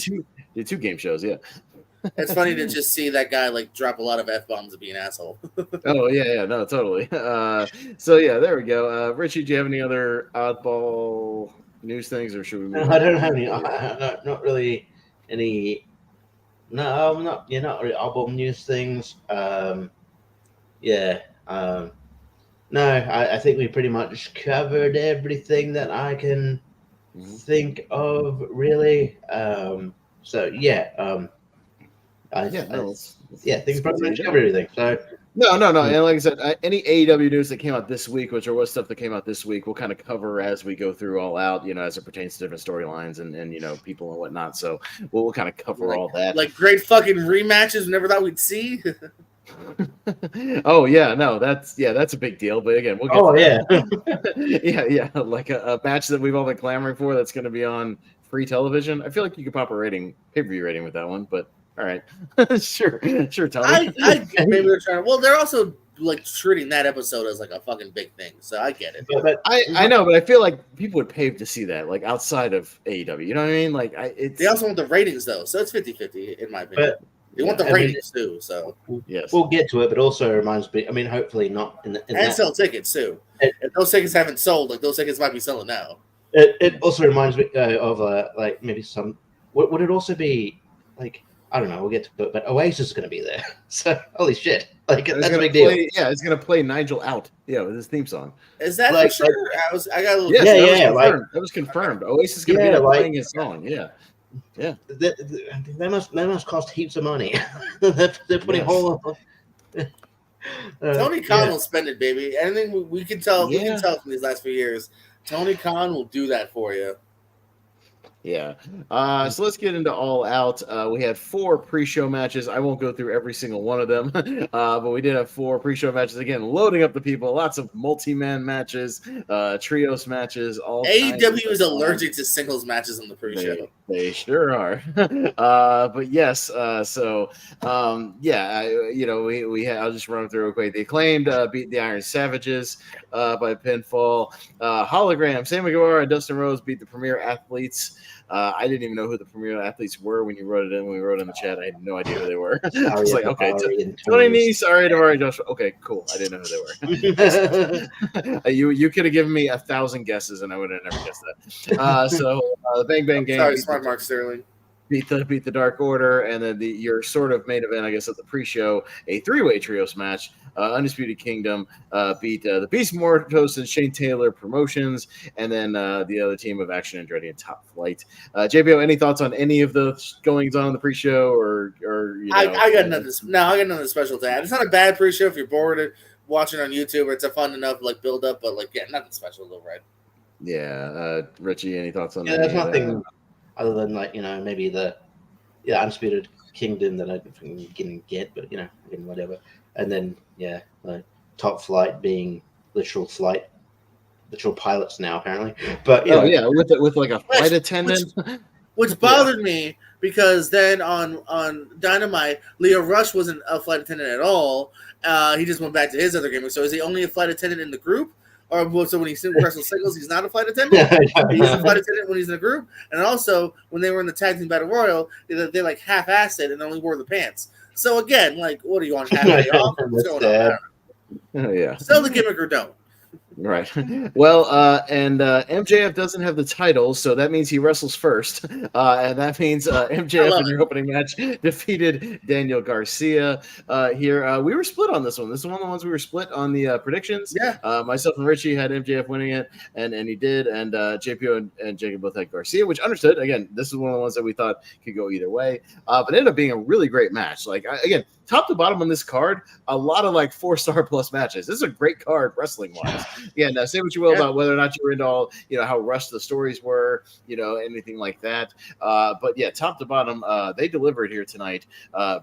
did two game shows. Yeah. It's funny to just see that guy like drop a lot of F-bombs and be an asshole. Oh yeah, no, totally. So yeah, there we go. Richie, do you have any other oddball news things, or should we move on? I don't have any. Not really any. No, I'm not. Not really oddball news things. No, I think we pretty much covered everything that I can think of. Really. So yeah. Things pretty much cover everything. So no. And like I said, any AEW news that came out this week, which was stuff that came out this week, we'll kind of cover as we go through All Out, as it pertains to different storylines and people and whatnot. So we'll kind of cover all that. Like great fucking rematches we never thought we'd see. Oh yeah, no, that's a big deal. But again, we'll get yeah, like a match that we've all been clamoring for that's going to be on free television. I feel like you could pop a pay-per-view rating with that one, but all right, sure, Tony. Maybe they're trying to. Well, they're also like treating that episode as like a fucking big thing, so I get it. But I know, but I feel like people would pay to see that, like outside of AEW. You know what I mean? Like, they also want the ratings though, so it's 50-50 in my opinion. They want the ratings too, so yes, we'll get to it. But also reminds me. I mean, hopefully not and sell tickets too. If those tickets haven't sold, like those tickets might be selling now. It also reminds me of like maybe some. Would it also be like? I don't know. We'll get to it, but Oasis is going to be there. So holy shit! Like that's a big deal. Yeah, it's going to play Nigel out. Yeah, with his theme song. Is that for sure? I got a little. That was confirmed. Oasis is going to be there playing his song. Yeah. They must cost heaps of money. They're putting whole. Tony Khan will spend it, baby. Anything we can tell. We can tell from these last few years. Tony Khan will do that for you. Yeah. So let's get into All Out. We had 4 pre-show matches. I won't go through every single one of them, but we did have 4 pre-show matches. Again, loading up the people. Lots of multi-man matches, trios matches. All AEW is allergic to singles matches on the pre-show. They sure are. But yes. We had. I'll just run through real quick. The Acclaimed beat the Iron Savages by pinfall. Hologram, Sammy Guevara and Dustin Rhodes beat the Premier Athletes. I didn't even know who the Premier Athletes were when you wrote it in. When we wrote in the chat, I had no idea who they were. I was like, okay, Tony Nese, sorry, Daivari, Joshua. Okay, cool. I didn't know who they were. You could have given me 1,000 guesses, and I would have never guessed that. The Bang Bang Gang. Sorry, Smart Mark Sterling. Beat the Dark Order, and then your sort of main event, I guess, at the pre-show, a 3-way trios match. Undisputed Kingdom beat the Beast Mortos and Shane Taylor Promotions, and then the other team of Action Andretti and Top Flight. JBO, any thoughts on any of the goings on in the pre-show, or I got nothing. No, I got nothing special to add. It's not a bad pre-show if you're bored watching on YouTube. It's a fun enough build up, but nothing special though, right? Yeah, Richie, any thoughts on that? There's nothing other than maybe the Undisputed Kingdom that I didn't get, but whatever. And then Top Flight being literal pilots now apparently. But with like a flight attendant, which bothered me because then on Dynamite, Leo Rush wasn't a flight attendant at all. He just went back to his other gimmick. So is he only a flight attendant in the group? Or so when he wrestles singles, he's not a flight attendant. He's a flight attendant when he's in a group. And also, when they were in the tag team battle royal, they half-assed it and only wore the pants. So again, what are you on half day off? What's going on? Yeah. Sell the gimmick or don't. Right. Well, and MJF doesn't have the title, so that means he wrestles first. And that means MJF in your opening match defeated Daniel Garcia. Here, we were split on this one. This is one of the ones we were split on the predictions. Yeah. Myself and Richie had MJF winning it, and he did. And JPO and Jacob both had Garcia, which understood. Again, this is one of the ones that we thought could go either way. But it ended up being a really great match. Again, top to bottom on this card, a lot of like 4-star plus matches. This is a great card wrestling wise. Yeah, now say what you will about whether or not you were into all, how rushed the stories were, anything like that. But yeah, top to bottom, they delivered here tonight,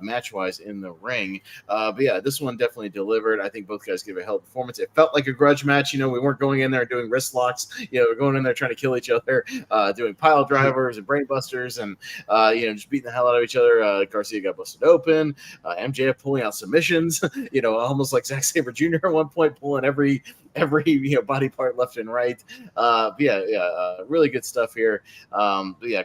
match wise in the ring. But yeah, this one definitely delivered. I think both guys gave a hell of a performance. It felt like a grudge match. We weren't going in there doing wrist locks. We're going in there trying to kill each other, doing pile drivers and brain busters, and just beating the hell out of each other. Garcia got busted open. MJF pulling out submissions. Almost like Zack Sabre Jr. at one point, pulling every body part left and right. Really good stuff here.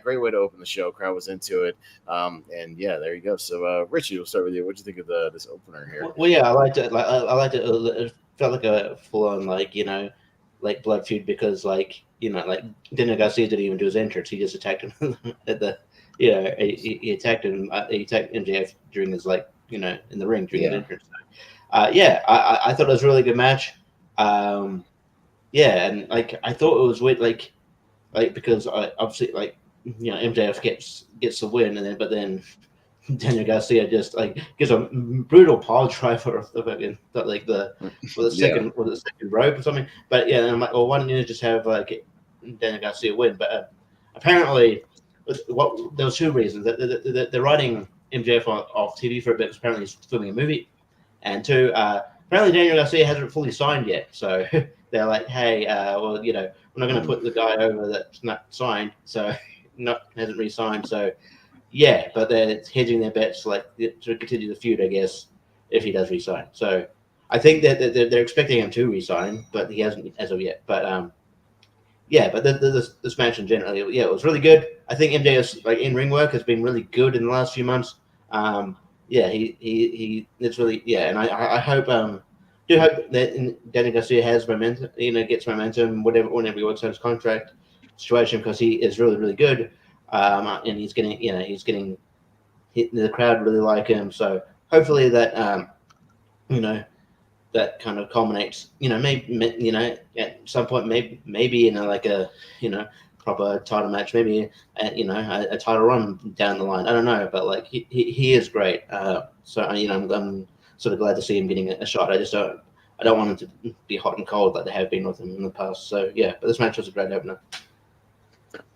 Great way to open the show. Crowd was into it. And yeah, there you go. So Richie, we'll start with you. What do you think of this opener here? Well, yeah, I liked it. I liked it. It felt like a full on blood feud because Daniel Garcia didn't even do his entrance. He just attacked him at the he attacked him. He attacked MJF during his in the ring during his entrance. I thought it was a really good match. And I thought it was weird, because obviously MJF gets the win, but then Daniel Garcia just gives a brutal pile driver of the second rope or something. But yeah, I'm like, well, why don't you just have Daniel Garcia win? But apparently, there was two reasons. They're writing MJF off TV for a bit because apparently he's filming a movie, and two, apparently Daniel Garcia hasn't fully signed yet. So they're like, hey, we're not going to put the guy over that's not signed, so hasn't re-signed. So yeah, but they're hedging their bets to continue the feud, I guess, if he does re-sign. So I think that they're expecting him to re-sign, but he hasn't as of yet. But this match in general, it was really good. I think MJF's in-ring work has been really good in the last few months. He it's really and I hope do hope that Daniel Garcia has momentum, gets momentum whenever he works out his contract situation, because he is really, really good. And he's getting the crowd really like him. So hopefully that that kind of culminates. Maybe at some point, maybe in a proper title match, maybe a title run down the line. I don't know, but he is great. So I'm sort of glad to see him getting a shot. I don't want him to be hot and cold like they have been with him in the past. So yeah, but this match was a great opener.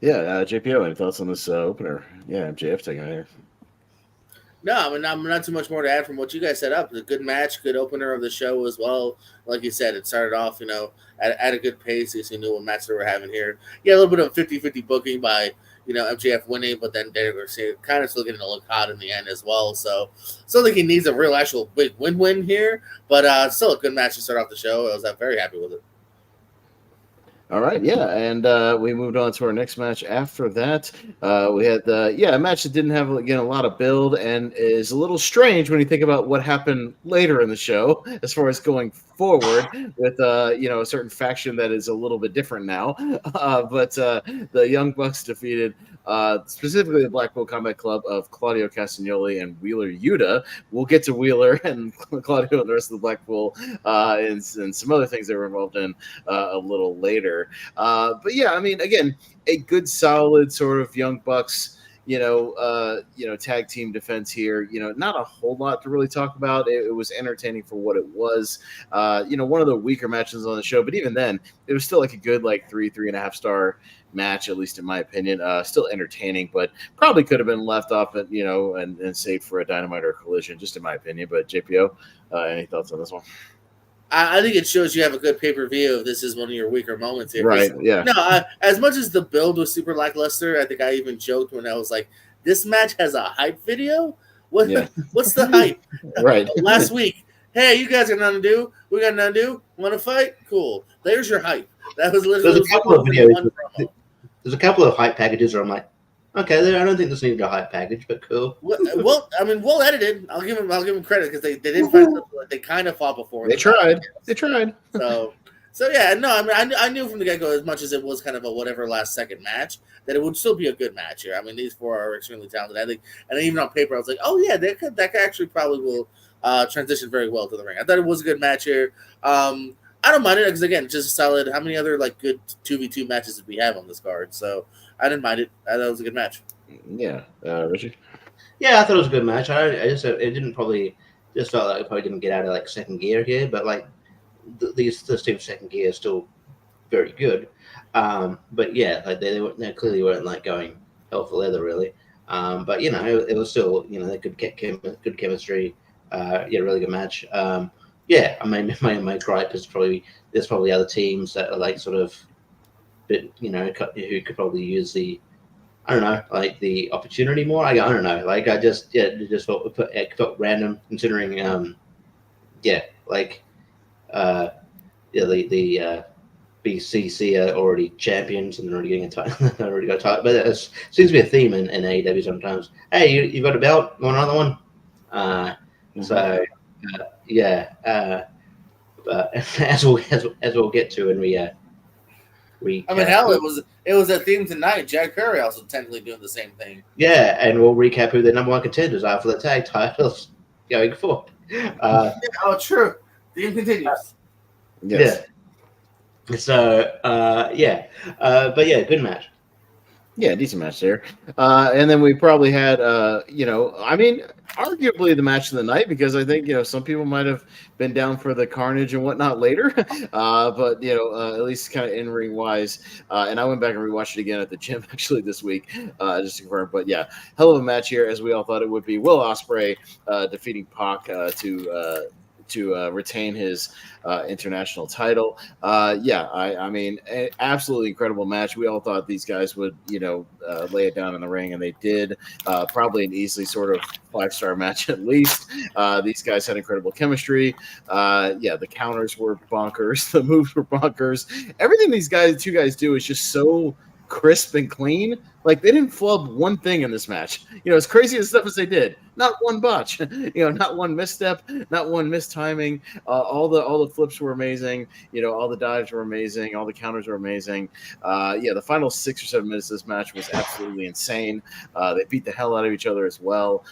Yeah, JPO, any thoughts on this opener? Yeah, MJF taking it here. No, I mean, I'm not too much more to add from what you guys set up. A good match, good opener of the show as well. Like you said, it started off, at a good pace. You knew what match they were having here. Yeah, a little bit of 50-50 booking by, MJF winning, but then Daniel Garcia kind of still getting a look hot in the end as well. So, still think he needs a real actual big win-win here, but still a good match to start off the show. I was very happy with it. All right, yeah, and we moved on to our next match. After that, we had a match that didn't have a lot of build and is a little strange when you think about what happened later in the show as far as going forward with a certain faction that is a little bit different now. But the Young Bucks defeated specifically the Blackpool Combat Club of Claudio Castagnoli and Wheeler Yuta. We'll get to Wheeler and Claudio and the rest of the Blackpool and some other things they were involved in a little later. But yeah, I mean, again, a good, solid sort of Young Bucks, tag team defense here. Not a whole lot to really talk about. It was entertaining for what it was. One of the weaker matches on the show, but even then, it was still a good 3.5 star match, at least in my opinion. Still entertaining, but probably could have been left off at, and saved for a Dynamite or a Collision, just in my opinion. But JPO, any thoughts on this one? I think it shows you have a good pay-per-view if this is one of your weaker moments here. Right, yeah. No, as much as the build was super lackluster, I think I even joked when I was like, this match has a hype video? What's the hype? Right. Last week, hey, you guys got nothing to do? We got nothing to do? Want to fight? Cool. There's your hype. That was literally There's a couple of hype packages where I'm like, okay, I don't think this needed a hype package, but cool. Well, I mean, well edited. I'll give them credit because they did find something that they kind of fought before. They tried. So yeah, no, I mean, I knew from the get go, as much as it was kind of a whatever last second match, that it would still be a good match here. I mean, these four are extremely talented. I think, and even on paper, I was like, oh yeah, that could actually probably will transition very well to the ring. I thought it was a good match here. I don't mind it because again, just a solid. How many other good 2v2 matches did we have on this card? So I didn't mind it. I thought it was a good match. Yeah, Richie. Yeah, I thought it was a good match. I just it didn't probably just felt like we probably didn't get out of like second gear here, but like this team's second gear is still very good. But yeah, like they clearly weren't like going hell for leather really. But you know, it was still, you know, they could get good chemistry. Really good match. Yeah, I mean, my gripe is there's probably other teams that are like sort of, bit, you know, who could probably use the, I don't know, like the opportunity more. I don't know, like it just felt random considering, the BCC are already champions and they're already getting a title. They already got a title, but it seems to be a theme in AEW sometimes. Hey, you got a belt? You want another one? So but as we'll get to, and we I mean, hell, it was a theme tonight. Jack Perry also technically doing the same thing. Yeah, and we'll recap who the number one contenders are for the tag titles going forward. True. Theme continues. Yes. Yeah. So but yeah, good match. Yeah, decent match there. And then we probably had, I mean, arguably the match of the night, because I think, some people might have been down for the carnage and whatnot later. But, at least kind of in-ring wise. And I went back and rewatched it again at the gym actually this week, just to confirm. But yeah, hell of a match here, as we all thought it would be. Will Ospreay defeating Pac to retain his international title. I mean, absolutely incredible match. We all thought these guys would, lay it down in the ring, and they did. Probably an easily sort of 5-star match at least. These guys had incredible chemistry. The counters were bonkers. The moves were bonkers. Everything these two guys do is just so crisp and clean. Like, they didn't flub one thing in this match. As crazy as stuff as they did, not one botch. Not one misstep, not one mistiming. All the flips were amazing. All the dives were amazing. All the counters were amazing. The final 6 or 7 minutes of this match was absolutely insane. They beat the hell out of each other as well.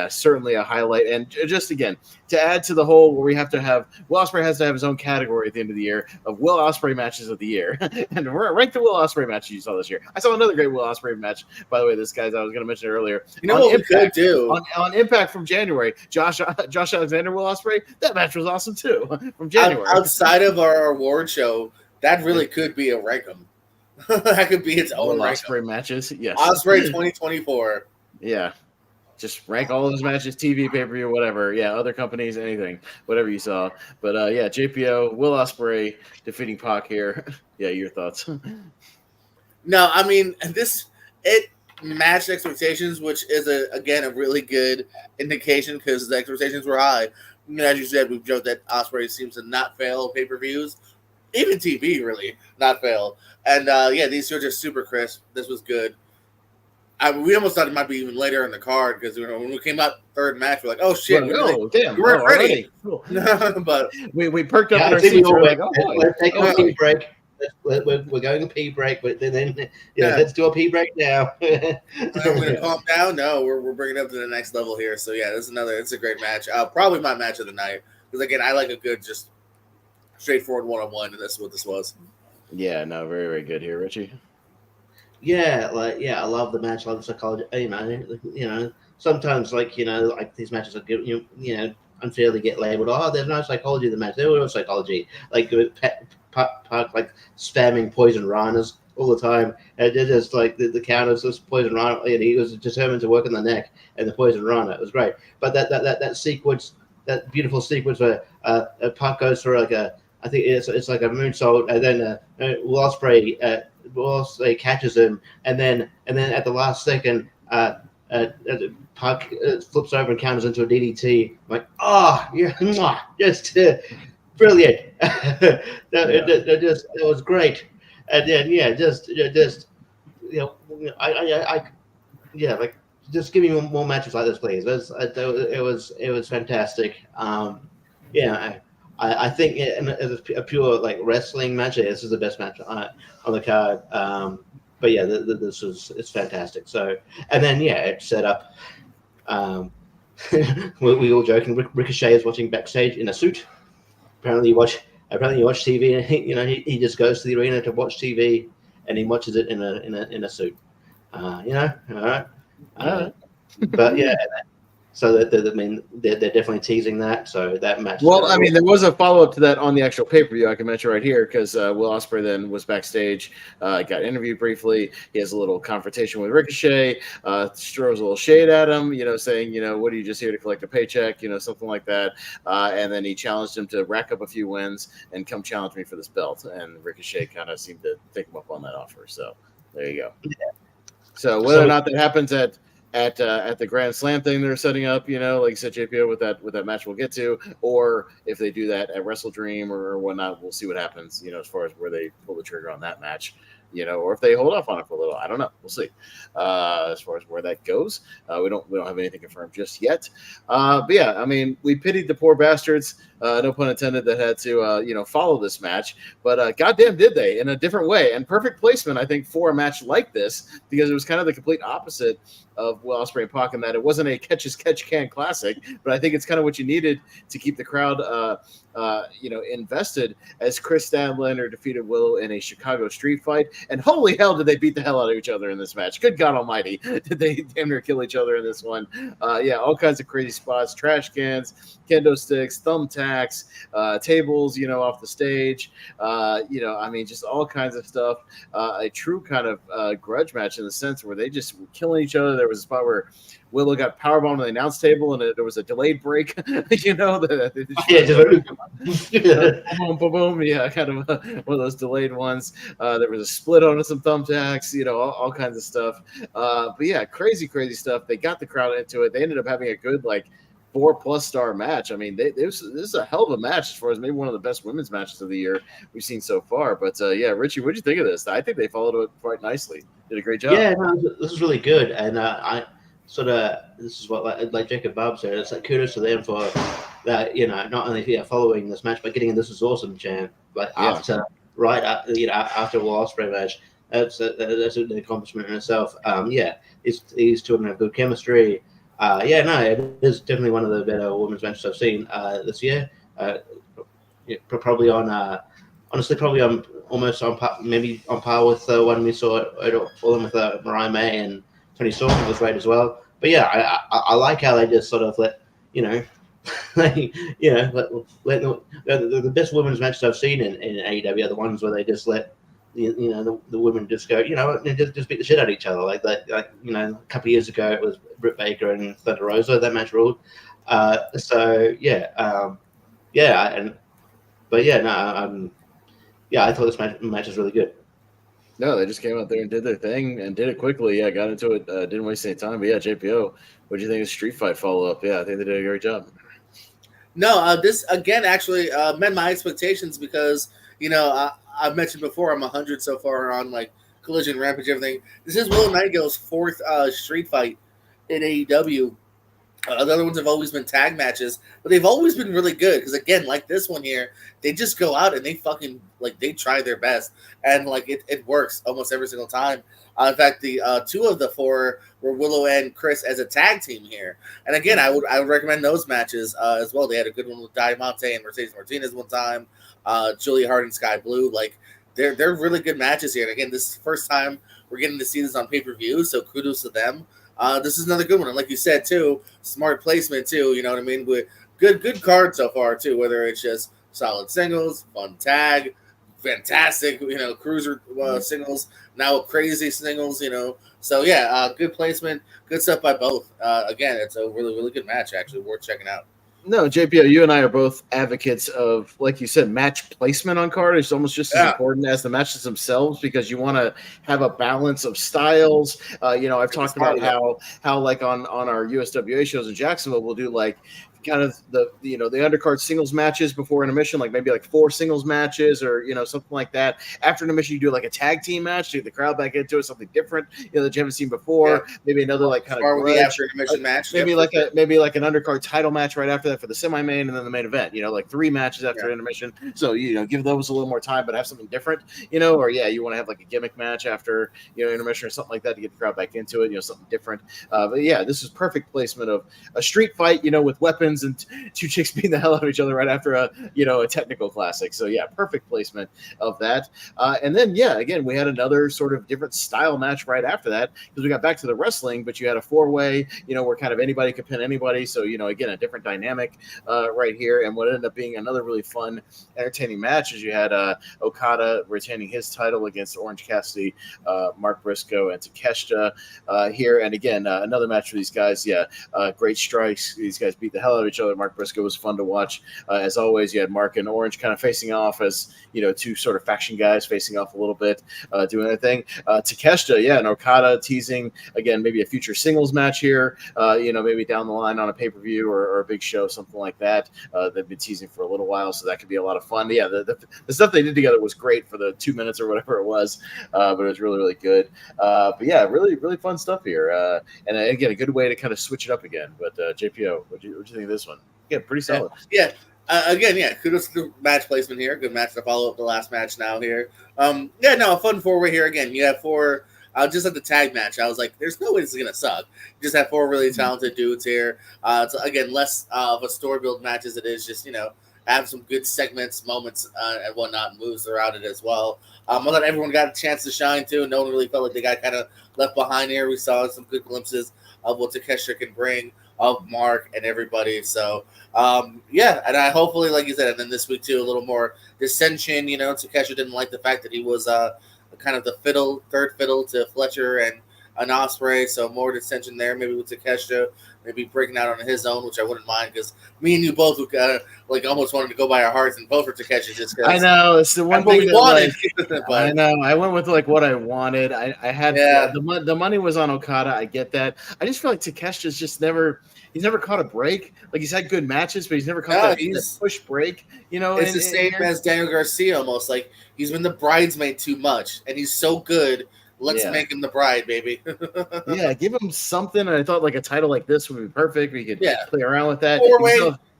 Certainly a highlight. And just again, to add to the whole, where we have to have, Will Ospreay has to have his own category at the end of the year of Will Ospreay matches of the year. And rank the Will Ospreay matches you saw this year. I saw another great Will Ospreay match, by the way. This guy's I was going to mention earlier. What we could do on Impact from January, Josh Alexander, Will Ospreay, that match was awesome too. From January, outside of our award show, that really could be a rankum. That could be its own Ospreay matches. Yes, Ospreay 2024. Yeah. Just rank all of his matches, TV, pay-per-view, whatever. Yeah, other companies, anything, whatever you saw. But JPO, Will Ospreay defeating Pac here. Yeah, your thoughts? No, I mean, it matched expectations, which is again a really good indication because the expectations were high. As you said, we've joked that Ospreay seems to not fail pay-per-views, even TV really not fail. And these two are just super crisp. This was good. We almost thought it might be even later in the card because when we came out third match, we're like, "Oh shit, we weren't ready." Cool. But we perked up in our seats. We're like, "Oh boy, let's take a pee break. We're going a pee break, but then let's do a pee break now." We're gonna calm down. No, we're bringing it up to the next level here. So yeah, it's a great match. Probably my match of the night because again, I like a good, just straightforward one-on-one, and that's what this was. Yeah, no, very very good here, Richie. I love the match. I love the psychology. Sometimes like these matches are good. Unfairly get labeled. Oh, there's no psychology in the match. There was no psychology. Like Pac like spamming poison ranas all the time, and they're just like the counters, this poison rana, and he was determined to work in the neck and the poison rana. It was great. But that sequence, that beautiful sequence where Pac goes for like I think it's like a moonsault, and then Will Ospreay catches him, and then at the last second, Pac flips over and counters into a DDT. I'm like, just brilliant. That was great. And then just give me more matches like this, please. It was fantastic. I think as a pure like wrestling match, this is the best match on the card. It's fantastic. So, and then it set up. We all joking. Ricochet is watching backstage in a suit. Apparently, you watch TV, and he just goes to the arena to watch TV, and he watches it in a suit. All right. But So I mean, they're definitely teasing that. So that match. Well, I mean, there was a follow up to that on the actual pay per view. I can mention right here because Will Ospreay then was backstage, got interviewed briefly. He has a little confrontation with Ricochet. Throws a little shade at him, saying, what are you just here to collect a paycheck, something like that. And then he challenged him to rack up a few wins and come challenge me for this belt. And Ricochet kind of seemed to take him up on that offer. So there you go. Yeah. So whether or not that happens at the Grand Slam thing they're setting up, like you said, JPO, with that match we'll get to, or if they do that at Wrestle Dream or whatnot, we'll see what happens, as far as where they pull the trigger on that match, or if they hold off on it for a little. I don't know. We'll see. As far as where that goes, we don't have anything confirmed just yet. But yeah, I mean, we pitied the poor bastards, no pun intended, that had to follow this match. But goddamn, did they in a different way, and perfect placement, I think, for a match like this, because it was kind of the complete opposite of Will Ospreay and Pac, in that it wasn't a catch-as-catch-can classic, but I think it's kind of what you needed to keep the crowd invested, as Chris Statlander defeated Willow in a Chicago street fight. And holy hell, did they beat the hell out of each other in this match. Good God almighty, did they damn near kill each other in this one. All kinds of crazy spots, trash cans, kendo sticks, thumbtacks, tables, off the stage, just all kinds of stuff. A true kind of grudge match in the sense where they just were killing each other. There was a spot where Willow got powerbombed on the announce table, and there was a delayed break. Boom, boom, boom. Yeah, kind of one of those delayed ones. There was a split on some thumbtacks. All kinds of stuff. But yeah, crazy stuff. They got the crowd into it. They ended up having a good 4+ star match. I mean, this is a hell of a match, as far as maybe one of the best women's matches of the year we've seen so far. But Richie, what did you think of this? I think they followed it quite nicely. Did a great job. Yeah, no, this is really good, and this is what like Jacob Barber said. It's kudos to them for that. Not only following this match, but getting in "This Is Awesome" chant after Will Ospreay match. That's an accomplishment in itself. These two have good chemistry. It is definitely one of the better women's matches I've seen this year. Probably on, probably on almost on par, maybe on par with the one we saw at All In with Mariah May and Tony Storm was great as well. But yeah, I like how they just sort of let the best women's matches I've seen in AEW are the ones where they just let the women just go, just beat the shit out of each other. Like a couple of years ago, it was Britt Baker and Thunder Rosa. That match ruled. I thought this match was really good. No, they just came out there and did their thing and did it quickly. Yeah, got into it. Didn't waste any time. But yeah, JPO, what do you think of Street Fight follow-up? Yeah, I think they did a great job. No, this, again, actually met my expectations because, I've mentioned before, I'm 100 so far on, Collision, Rampage, everything. This is Willow Nightingale's 4th Street Fight in AEW. The other ones have always been tag matches, but they've always been really good because, again, like this one here, they just go out and they fucking, they try their best. And, it works almost every single time. In fact, the 2 of the 4 were Willow and Chris as a tag team here. And, again, I would recommend those matches as well. They had a good one with Diamante and Mercedes Martinez one time, Julia Hart and Sky Blue. They're really good matches here. And, again, this is the first time we're getting to see this on pay-per-view, so kudos to them. This is another good one, and like you said too, smart placement too. You know what I mean? With good card so far too. Whether it's just solid singles, fun tag, fantastic, cruiser singles, now crazy singles. So yeah, good placement, good stuff by both. Again, it's a really good match. Actually, worth checking out. No, JPO, you and I are both advocates of, like you said, match placement on card is almost just as important as the matches themselves, because you want to have a balance of styles. I've talked about how on our USWA shows in Jacksonville, we'll do kind of the undercard singles matches before intermission, maybe 4 singles matches or something like that. After intermission, you do a tag team match to get the crowd back into it, something different that you haven't seen before. Yeah. Maybe another kind of after intermission match. Maybe maybe an undercard title match right after that for the semi-main, and then the main event. 3 matches after intermission. So give those a little more time, but have something different. Or you want to have a gimmick match after intermission or something like that to get the crowd back into it. Something different. But yeah, this is perfect placement of a street fight. With weapons. Owens and two chicks beating the hell out of each other right after a technical classic. So yeah, perfect placement of that. And then again, we had another sort of different style match right after that because we got back to the wrestling, but you had a 4-way, where kind of anybody could pin anybody. So again, a different dynamic right here. And what ended up being another really fun, entertaining match is you had Okada retaining his title against Orange Cassidy, Mark Briscoe, and Takeshita here. And again, another match for these guys. Yeah, great strikes. These guys beat the hell out of each other. Mark Briscoe was fun to watch. As always, you had Mark and Orange kind of facing off as, two sort of faction guys facing off a little bit, doing their thing. Takeshita, and Okada teasing, again, maybe a future singles match here, maybe down the line on a pay-per-view or a big show, something like that. They've been teasing for a little while, so that could be a lot of fun. Yeah, the stuff they did together was great for the 2 minutes or whatever it was, but it was really, really good. But yeah, really, really fun stuff here. And again, a good way to kind of switch it up again. But JPO, what'd you think of this one? Yeah, pretty solid. Yeah. Again, kudos to the match placement here. Good match to follow up the last match now here. A fun 4-way here. Again, you have 4, just like the tag match. I was like, there's no way this is going to suck. You just have 4 really talented dudes here. So again, less of a story build match as it is just, have some good segments, moments, and whatnot, moves throughout it as well. I thought everyone got a chance to shine too. No one really felt like they got kind of left behind here. We saw some good glimpses of what Takeshita can bring, of Mark and everybody. So, and I hopefully, like you said, and then this week too, a little more dissension. Takeshita didn't like the fact that he was kind of the third fiddle to Fletcher and an Ospreay, so more dissension there. Maybe with Takeshita, maybe breaking out on his own, which I wouldn't mind because me and you both almost wanted to go by our hearts and vote for Takeshita just because. I know it's the one thing we wanted. I know I went with what I wanted. I had the money was on Okada. I get that. I just feel like Takeshita's just never. He's never caught a break. Like he's had good matches, but he's never caught that push break. It's the same as Daniel Garcia almost. Like he's been the bridesmaid too much, and he's so good. Let's make him the bride, baby. Give him something. And I thought a title like this would be perfect. We could play around with that.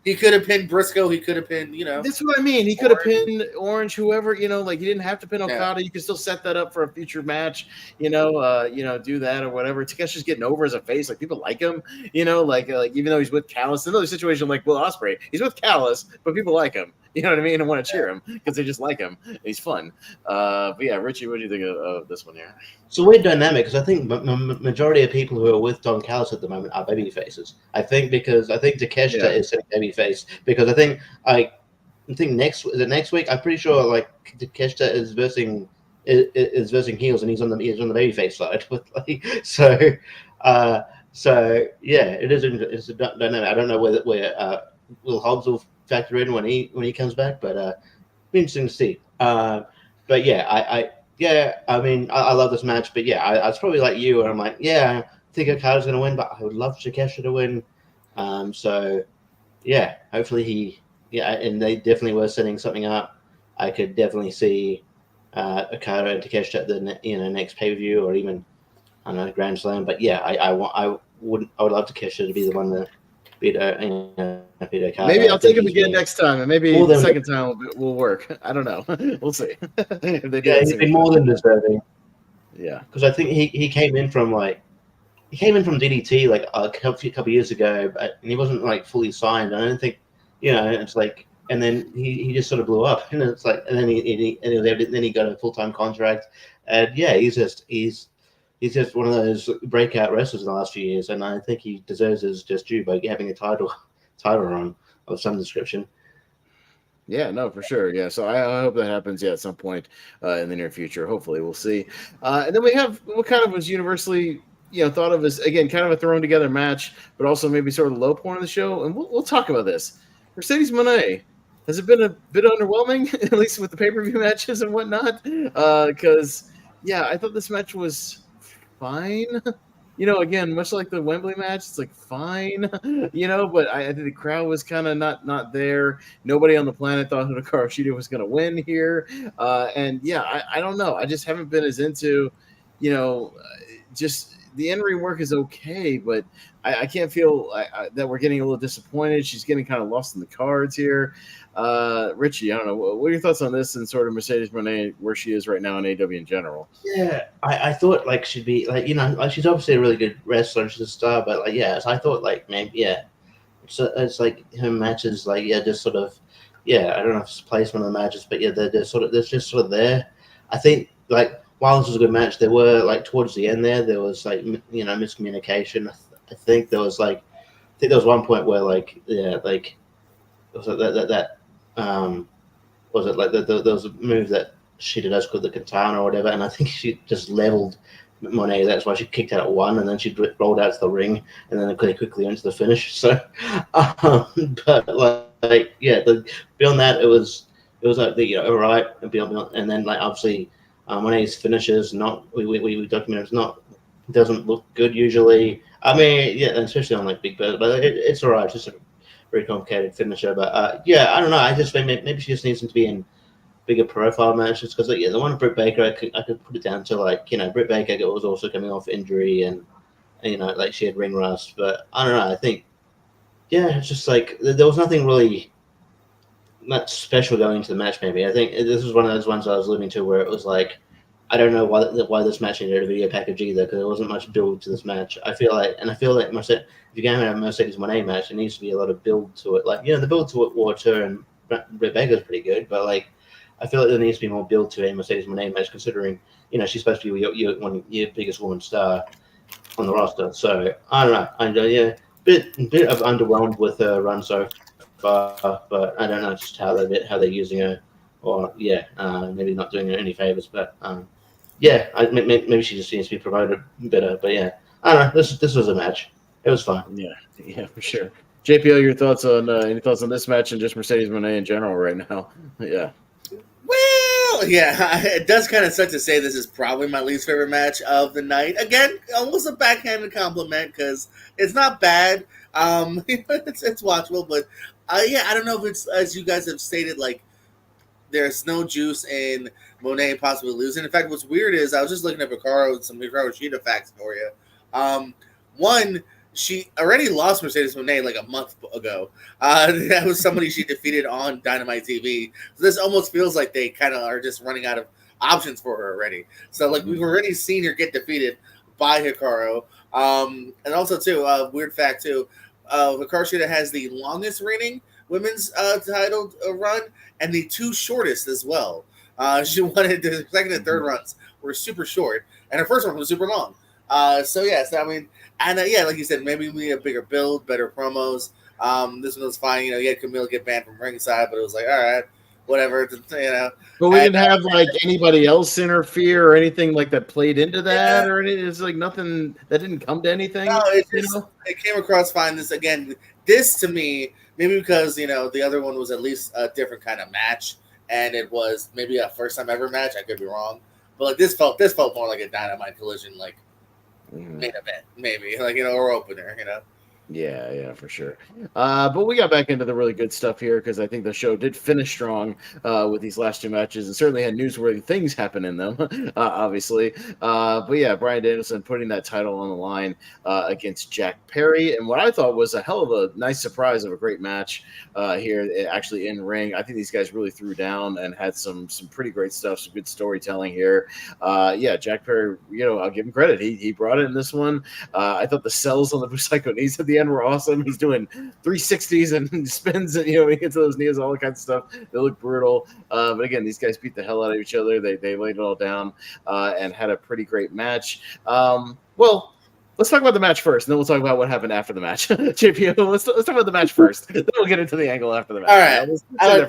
He could have pinned Briscoe. He could have pinned, That's what I mean. He could have pinned Orange, whoever, he didn't have to pin Okada. You could still set that up for a future match, do that or whatever. Takeshi's getting over as a face. Like, people like him, even though he's with Callis. Another situation like Will Ospreay. He's with Callis, but people like him. You know what I mean? And want to cheer him because they just like him. He's fun. But yeah, Richie, what do you think of this one here? It's a weird dynamic because I think majority of people who are with Don Callis at the moment are baby faces. I think Takeshita is a baby face because I think next week I'm pretty sure Takeshita is versing heels and he's on the baby face side. So it's a dynamic. I don't know where Will Hobbs will factor in when he comes back, but be interesting to see. But I love this match, but I was probably like you, and I'm like, I think Okada's going to win, but I would love Takeshita to win. Hopefully and they definitely were setting something up. I could definitely see Okada and Takeshita at the next pay-per-view or even Grand Slam. But I would love Takeshita to be the one that beat Okada. Maybe I'll take him again next time, and maybe the second time will work. I don't know. We'll see. If they do he's been more than deserving. Yeah, because I think he came in from DDT a couple years ago, and he wasn't fully signed. I don't think it's and then he just sort of blew up, and it's and then he got a full-time contract, and he's just one of those breakout wrestlers in the last few years, and I think he deserves his just due by having a title run of some description. Yeah, no, for sure. Yeah, so I hope that happens at some point in the near future. Hopefully, we'll see. And then we have what kind of was universally thought of as, again, kind of a thrown together match, but also maybe sort of the low point of the show. And we'll talk about this. Mercedes Moné. Has it been a bit underwhelming, at least with the pay-per-view matches and whatnot? Because, I thought this match was fine. Again, much like the Wembley match, it's fine, but I think the crowd was kind of not there. Nobody on the planet thought Hikaru Shida was going to win here. I don't know. I just haven't been as into, just the in-ring work is okay, but I can't feel that we're getting a little disappointed. She's getting kind of lost in the cards here. Richie, I don't know. What are your thoughts on this and sort of Mercedes Moné, where she is right now in AEW in general? Yeah, I thought she'd be she's obviously a really good wrestler. She's a star, but I thought maybe so it's like her matches, like just sort of, I don't know if it's placement of the matches, but they're just sort of there. I think like while this was a good match, there were like towards the end there was like miscommunication. I think there was one point where like like it was like that was it like there was a move that she did as good the katana or whatever, and I think she just leveled Monet. That's why she kicked out at one, and then she rolled out to the ring, and then quickly into the finish. So, but beyond that, it was like all right, and beyond, and then like obviously Monet's finishes not we documented it's not doesn't look good usually. I mean, especially on like Big Bird, but it's all right. It's just a very complicated finisher, but I don't know. I just think maybe she just needs him to be in bigger profile matches because the one with Britt Baker I could put it down to like Britt Baker was also coming off injury and like she had ring rust, but I don't know. I think it's just like there was nothing really much special going into the match. Maybe I think this was one of those ones I was alluding to where it was like I don't know why this match needed a video package either because there wasn't much build to this match. I feel like if you're going to have a Mercedes Moné match, there needs to be a lot of build to it. Like the build to it, Water and Britt Baker is pretty good, but like I feel like there needs to be more build to a Mercedes Moné match considering she's supposed to be your biggest woman star on the roster. So I don't know. Bit of underwhelmed with her run so far, but I don't know just how they're using her, or maybe not doing her any favors, but. Maybe she just needs to be promoted better. But I don't know. This was a match. It was fun. Yeah, for sure. JPO, your thoughts on any thoughts on this match and just Mercedes Moné in general right now? Yeah. Well, it does kind of suck to say this is probably my least favorite match of the night. Again, almost a backhanded compliment because it's not bad. It's watchable, but I don't know if it's as you guys have stated, like there's no juice in Monet possibly losing. In fact, what's weird is I was just looking at some Hikaru Shida facts for you. One, she already lost Mercedes Moné like a month ago. That was somebody she defeated on Dynamite TV. So this almost feels like they kind of are just running out of options for her already. So like we've already seen her get defeated by Hikaru. And also too, weird fact too, Hikaru Shida has the longest reigning women's title run and the two shortest as well. She wanted the second and third runs were super short, and her first one was super long. So I mean, and like you said, maybe we need a bigger build, better promos. This one was fine. You had Camille get banned from ringside, but it was like, all right, whatever. But we didn't have like anybody else interfere or anything like that played into that, or anything. It's like nothing that didn't come to anything. No, it came across fine. This to me, maybe because the other one was at least a different kind of match. And it was maybe a first time ever match. I could be wrong, but like this felt more like a Dynamite Collision like main event, maybe like or opener. Yeah, for sure. But we got back into the really good stuff here because I think the show did finish strong with these last two matches and certainly had newsworthy things happen in them, obviously. But Bryan Danielson putting that title on the line against Jack Perry. And what I thought was a hell of a nice surprise of a great match here, actually in ring. I think these guys really threw down and had some pretty great stuff, some good storytelling here. Jack Perry, I'll give him credit. He brought it in this one. I thought the sells on the Psycho knees at the end were awesome. He's doing 360s and spins and he gets to those knees, all that kind of stuff. They look brutal. But again, these guys beat the hell out of each other. They laid it all down and had a pretty great match. Well, let's talk about the match first, and then we'll talk about what happened after the match. JPO, let's talk about the match first. Then we'll get into the angle after the match. All right.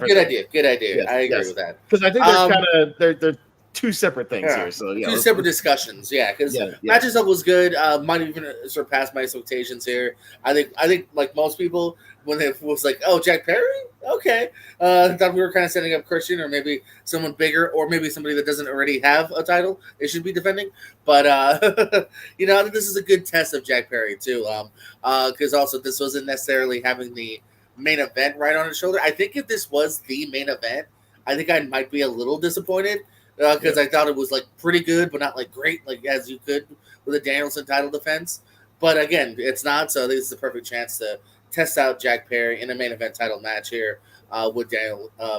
Good idea. Yes, I agree with that. Because I think there's kind of they're two separate things here. So two separate discussions. Because matches up was good. Might even surpass my expectations here. I think like most people, when it was like, oh, Jack Perry, okay, I thought we were kind of setting up Christian or maybe someone bigger or maybe somebody that doesn't already have a title they should be defending. But I think this is a good test of Jack Perry too. Because also this wasn't necessarily having the main event right on his shoulder. I think if this was the main event, I think I might be a little disappointed. Because I thought it was like pretty good, but not like great, like as you could with a Danielson title defense. But again, it's not. So this is the perfect chance to test out Jack Perry in a main event title match here with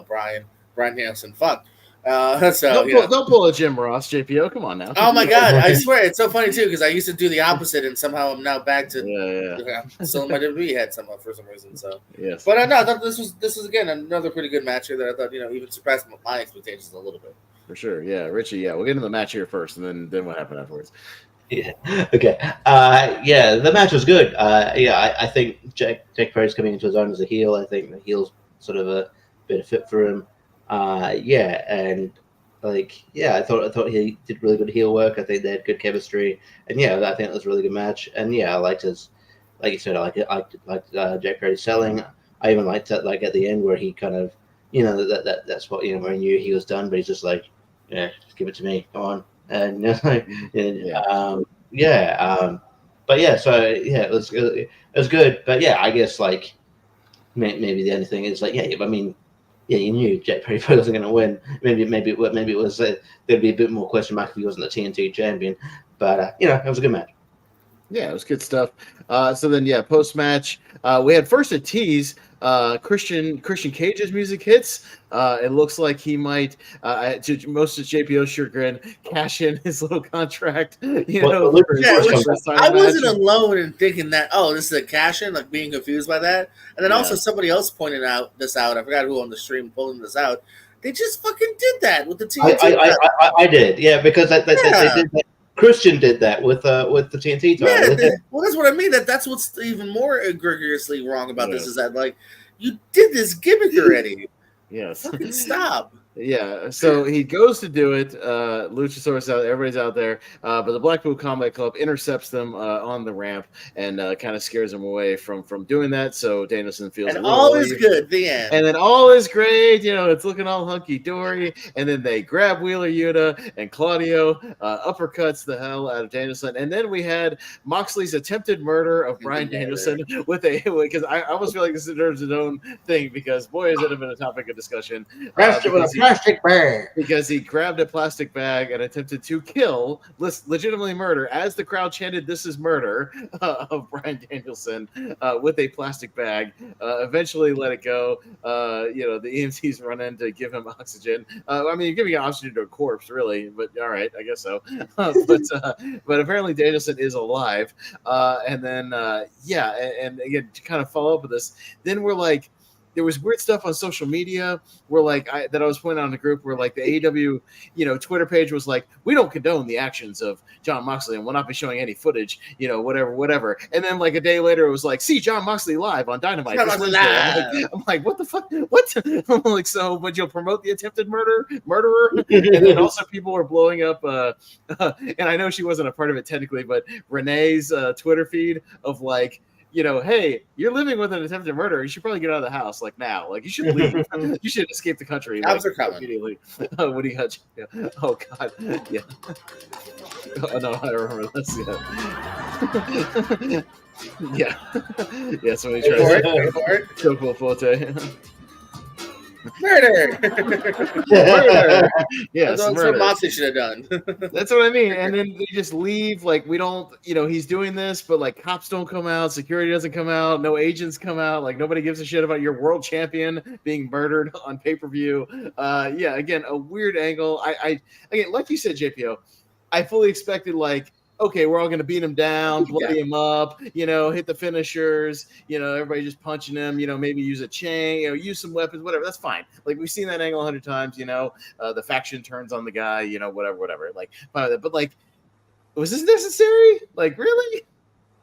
Brian Danielson. Fuck. So don't pull a Jim Ross, JPO. Come on now. Oh my God, I swear it's so funny too because I used to do the opposite, and somehow I'm now back to still in my WWE head somehow for some reason. So yes, but no, I thought this was again another pretty good match here that I thought even surpassed my expectations a little bit. For sure, yeah, Richie. Yeah, we'll get into the match here first, and then what happened afterwards. Yeah. Okay. Yeah, the match was good. I think Jack Perry's coming into his own as a heel. I think the heel's sort of a bit of fit for him. And I thought he did really good heel work. I think they had good chemistry, and I think it was a really good match. And I liked his, like you said, I liked Jack Perry's selling. I even liked it at the end where he kind of, that's what where I knew he was done, but he's just like, just give it to me, come on. And so it was good, but I guess maybe the only thing is you knew Jack Perry wasn't going to win. Maybe it was there'd be a bit more question mark if he wasn't the TNT champion, but it was a good match. Yeah, it was good stuff. So then, post match, we had first a tease. Christian Cage's music hits. It looks like he might, to most of JPO's chagrin, cash in his little contract. I wasn't alone in thinking that. Oh, this is a cash in, being confused by that. And then also somebody else pointed this out. I forgot who on the stream pulling this out. They just fucking did that with the TNT. I did, because they did that. Christian did that with the TNT title. Yeah, well, that's what I mean. That's what's even more egregiously wrong about this is that you did this gimmick already. Yes, fucking stop. Yeah, so he goes to do it. Luchasaurus out, everybody's out there, but the Blackpool Combat Club intercepts them on the ramp and kind of scares them away from doing that. So Danielson feels and all is good. The end. And then all is great. It's looking all hunky dory. And then they grab Wheeler Yuta and Claudio uppercuts the hell out of Danielson. And then we had Moxley's attempted murder of Bryan Danielson because I almost feel like this deserves its own thing because boy has it been a topic of discussion. Plastic bag because he grabbed a plastic bag and attempted to kill, legitimately murder, as the crowd chanted "This is murder" of Bryan Danielson with a plastic bag. Eventually, let it go. The EMTs run in to give him oxygen. Giving oxygen to a corpse, really, but all right, I guess so. But apparently Danielson is alive. And again, to kind of follow up with this, then we're like. There was weird stuff on social media where that I was pointing out in the group where the AEW, Twitter page was like, we don't condone the actions of Jon Moxley and we'll not be showing any footage, whatever. And then a day later it was like, see Jon Moxley live on Dynamite. I'm like, what the fuck? What? I'm like, so, but you'll promote the attempted murderer? And then also people were blowing up, and I know she wasn't a part of it technically, but Renee's Twitter feed of hey, you're living with an attempted murder. You should probably get out of the house now. You should leave. You should escape the country. Cops are coming immediately. What do you got? Oh God, yeah. Oh no, I remember this. Yeah. Somebody tries to choke Forte. Murder. Yes, that's what Moxley should have done. That's what I mean. And then they just leave. We don't, he's doing this, but cops don't come out, security doesn't come out, no agents come out. Nobody gives a shit about your world champion being murdered on pay-per-view. Again, a weird angle. I again, like you said, JPO, I fully expected okay, we're all going to beat him down, bloody him up, hit the finishers, everybody just punching him, maybe use a chain, use some weapons, whatever. That's fine. We've seen that angle 100 times, the faction turns on the guy, whatever. But was this necessary? Really?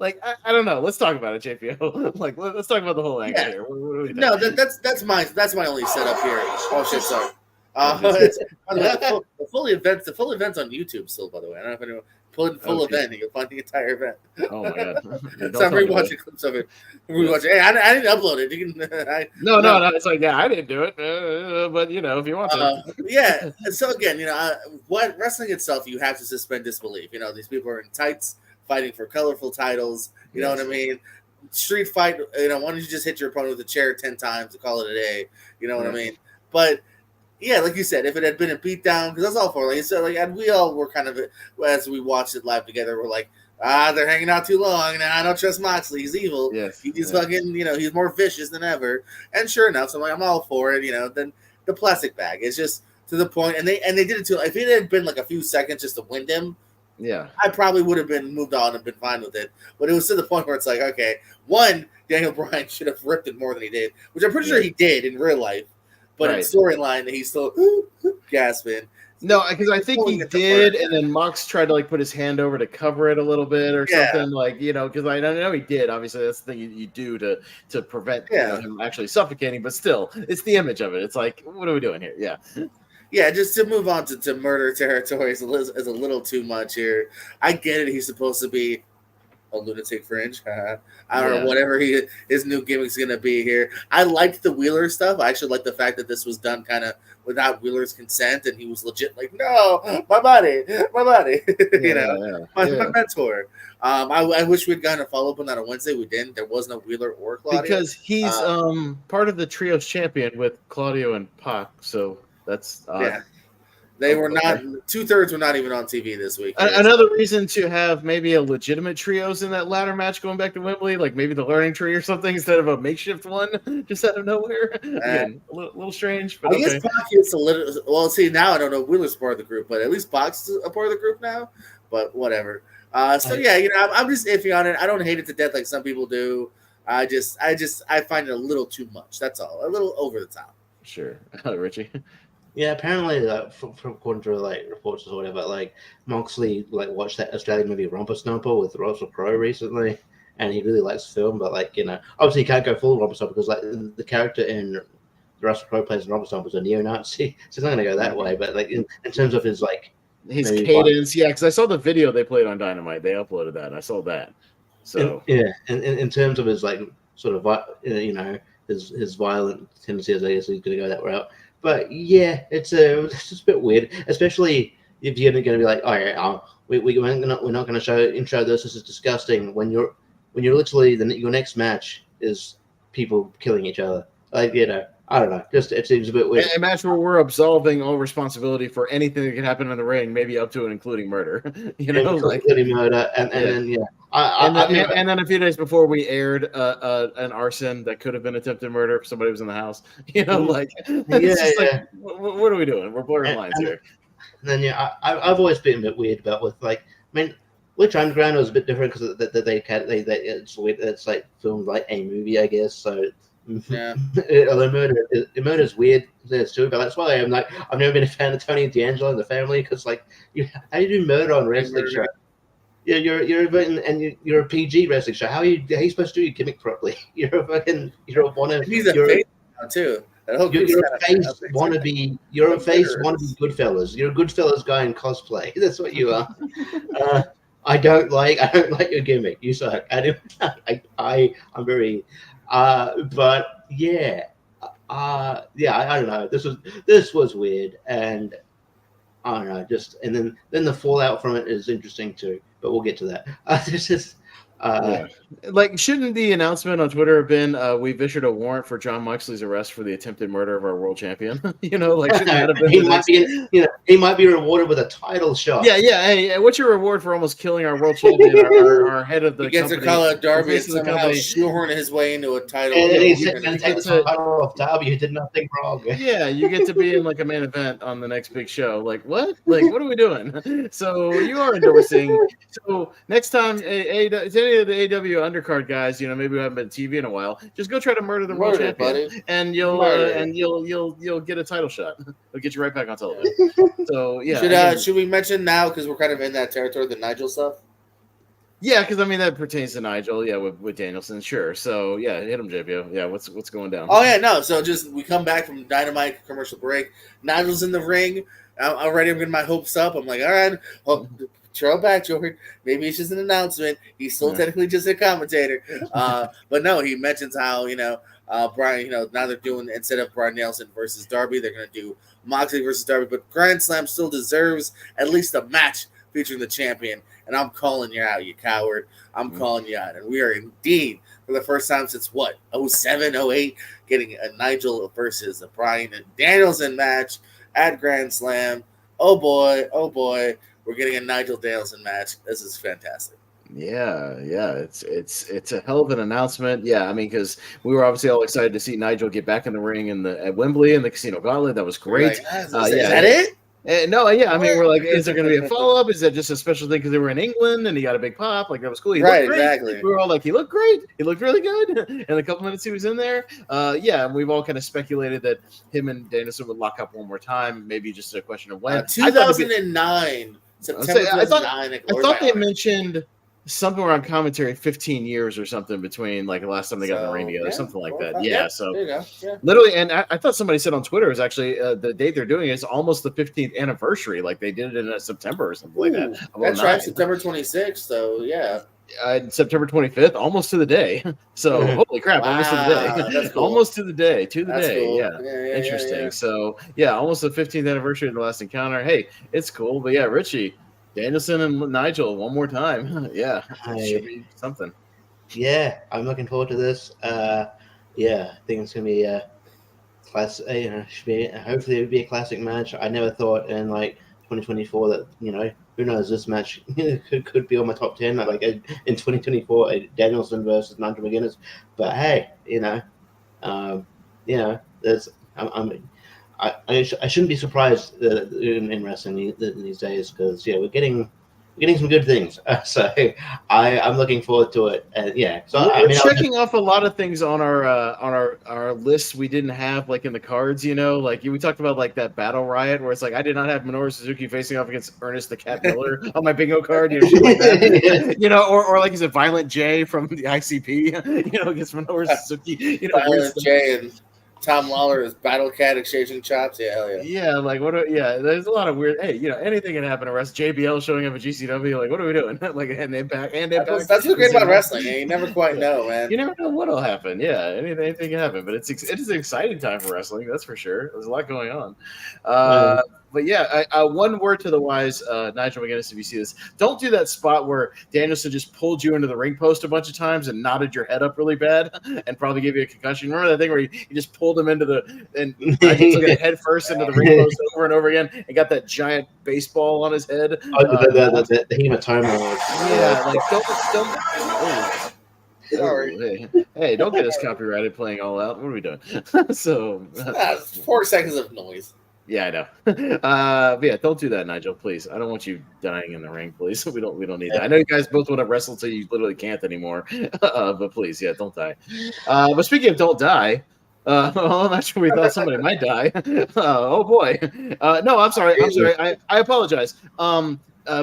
I don't know. Let's talk about it, JPO. Let's talk about the whole angle here. What no, that's my only setup here. Oh shit, sorry. The full event's on YouTube still, by the way. I don't know if anyone full event. You can find the entire event. Oh my God! So I'm rewatching clips of it. Hey, I didn't upload it. You can. No. It's I didn't do it, but if you want to. So again, what wrestling itself, you have to suspend disbelief. These people are in tights fighting for colorful titles. You know what I mean? Street fight. Why don't you just hit your opponent with a chair 10 times to call it a day? You know what I mean? But. Yeah, like you said, if it had been a beatdown, because that's all for and we all were kind of, as we watched it live together, we're like, they're hanging out too long. Now I don't trust Moxley. He's evil. Yes, he's fucking, he's more vicious than ever. And sure enough, so I'm all for it. Then the plastic bag is just to the point, and they did it too. If it had been like a few seconds just to wind him, yeah, I probably would have been moved on and been fine with it. But it was to the point where it's like, okay, one, Daniel Bryan should have ripped it more than he did, which I'm pretty sure he did in real life. But in storyline, he's still gasping. No, because I think he did, and then Mox tried to like put his hand over to cover it a little bit or something, like, you know, because I know he did. Obviously, that's the thing you do to prevent him actually suffocating, but still, it's the image of it. It's like, what are we doing here? Yeah, just to move on to murder territory is a little too much here. I get it. He's supposed to be a lunatic fringe. I don't know, whatever his new gimmick's going to be here. I liked the Wheeler stuff. I actually like the fact that this was done kind of without Wheeler's consent, and he was legit like, no, my body, my mentor. I wish we'd gotten a follow-up on that on Wednesday. We didn't. There was no Wheeler or Claudio. Because he's part of the Trios champion with Claudio and Pac, so that's odd. Yeah. They were not 2/3 were not even on TV this week. Another reason to have maybe a legitimate trios in that ladder match going back to Wembley, like maybe the learning tree or something instead of a makeshift one just out of nowhere. Again, a little strange. But I guess Pac is a little. Well, see, now I don't know. Wheeler's part of the group, but at least Pac's a part of the group now. But whatever. So yeah, I'm just iffy on it. I don't hate it to death like some people do. I find it a little too much. That's all. A little over the top. Sure, Richie. Yeah, apparently, from according to like reports or whatever, like Moxley watched that Australian movie Romper Stomper with Russell Crowe recently, and he really likes the film. But obviously, he can't go full Romper Stomper because the character in Russell Crowe plays in Romper Stomper is a neo-Nazi, so it's not going to go that way. But in terms of his his cadence, because I saw the video they played on Dynamite. They uploaded that. I saw that. So in terms of his sort of his violent tendencies, I guess he's going to go that route. But yeah, it's just a bit weird, especially if you're going to be like, oh yeah, we're not going to intro this. This is disgusting. When you're literally your next match is people killing each other. I don't know. Just it seems a bit weird. A match where we're absolving all responsibility for anything that can happen in the ring, maybe up to and including murder. Including murder, and then a few days before we aired an arson that could have been attempted murder if somebody was in the house. What are we doing? We're blurring lines here. And then I've always been a bit weird about Lucha Underground was a bit different because it's like filmed like a movie, I guess. So yeah, although murder is weird there too, but that's why I've never been a fan of Tony D'Angelo and the family because how do you do murder on a wrestling show? Yeah, you're a PG wrestling show. How are you supposed to do your gimmick properly? He's a face now too. You're a face wannabe. You're a face wannabe Goodfellas. You're a Goodfellas guy in cosplay. That's what you are. I don't like your gimmick. You suck. I'm very. But yeah, I don't know. This was weird, and I don't know. And then the fallout from it is interesting too. But we'll get to that. Shouldn't the announcement on Twitter have been we've issued a warrant for Jon Moxley's arrest for the attempted murder of our world champion? Shouldn't that have been he might be rewarded with a title shot. Hey, what's your reward for almost killing our world champion, our head of the he gets company? A call out Darby and somehow shoehorn his way into a title. And he takes the title off Darby, who did nothing wrong. Yeah, you get to be in a main event on the next big show. What? What are we doing? So you are endorsing. So next time, any of the AEW undercard guys, maybe we haven't been TV in a while. Just go try to murder the world champion, and you'll get a title shot. It'll get you right back on television. So yeah, should we mention now because we're kind of in that territory, the Nigel stuff? Yeah, because that pertains to Nigel. Yeah, with Danielson, sure. So yeah, hit him, JPO. Yeah, what's going down? Oh yeah, no. So we come back from Dynamite commercial break. Nigel's in the ring. Already, I'm getting my hopes up. I'm like, all right, throw back, Jordan. Maybe it's just an announcement. He's still technically just a commentator. But no, he mentions how, Brian, now they're doing, instead of Brian Nelson versus Darby, they're going to do Moxley versus Darby. But Grand Slam still deserves at least a match featuring the champion. And I'm calling you out, you coward. I'm calling you out. And we are indeed, for the first time since 07, 08, getting a Nigel versus a Brian and Danielson match at Grand Slam. Oh boy. We're getting a Nigel Danielson match. This is fantastic. Yeah, it's a hell of an announcement. Yeah, I mean, because we were obviously all excited to see Nigel get back in the ring at Wembley in the Casino Gauntlet. That was great. Is that it? No, yeah, I mean, we're like, is there going to be a follow up? Is that just a special thing because they were in England and he got a big pop? Like that was cool. He looked great. Exactly. We were all like, he looked great. He looked really good. And the couple minutes he was in there, yeah, and we've all kind of speculated that him and Danielson would lock up one more time. Maybe just a question of when. 2009, September 2009. I thought they mentioned something around commentary 15 years or something between like the last time they got in the ring together, something like that. Yeah, so there you go. Yeah. Literally, and I thought somebody said on Twitter is actually the date they're doing is almost the 15th anniversary, like they did it in September or something like that. That's right, September 26th. So yeah. September 25th, almost to the day. So holy crap, almost to the day. That's cool. Almost to the day. Cool. Yeah. Interesting. Yeah. So yeah, almost the 15th anniversary of the last encounter. Hey, it's cool, but yeah, Richie. Danielson and Nigel one more time. Yeah, should be something. Yeah, I'm looking forward to this. Yeah, I think it's gonna be a class. Hopefully it'll be a classic match. I never thought in like 2024 that who knows, this match could be on my top 10. Like in 2024, Danielson versus Nigel McGuinness. But hey, there's I shouldn't be surprised in wrestling these days because we're getting some good things. So I'm looking forward to it. So we're checking off a lot of things on our list we didn't have like in the cards. Like we talked about like that Battle Riot where it's like I did not have Minoru Suzuki facing off against Ernest the Cat Miller on my bingo card. Shit like that. Or like is it Violent J from the ICP? Against Minoru Suzuki. Violent J and Tom Lawler is Battle Cat exchanging chops. Yeah, hell yeah. Yeah, like there's a lot of weird. Hey, anything can happen in wrestling. JBL showing up at GCW. Like, what are we doing? Like, and Impact. That's what's great about wrestling. You never quite know, man. You never know what'll happen. Yeah, anything can happen. But it is an exciting time for wrestling. That's for sure. There's a lot going on. But yeah, one word to the wise, Nigel McGuinness, if you see this, don't do that spot where Danielson just pulled you into the ring post a bunch of times and nodded your head up really bad and probably gave you a concussion. Remember that thing where he just pulled him into and Nigel took it head first into the ring post over and over again and got that giant baseball on his head. The hematoma. Yeah, like don't. Sorry. Hey, don't get us copyrighted playing All Out. What are we doing? So 4 seconds of noise. Yeah, I know. But yeah, don't do that, Nigel. Please, I don't want you dying in the ring. Please, we don't need that. I know you guys both want to wrestle till you literally can't anymore. But please, yeah, don't die. But speaking of don't die, I'm not sure we thought somebody might die. Oh boy. No, I'm sorry. I apologize. Bryan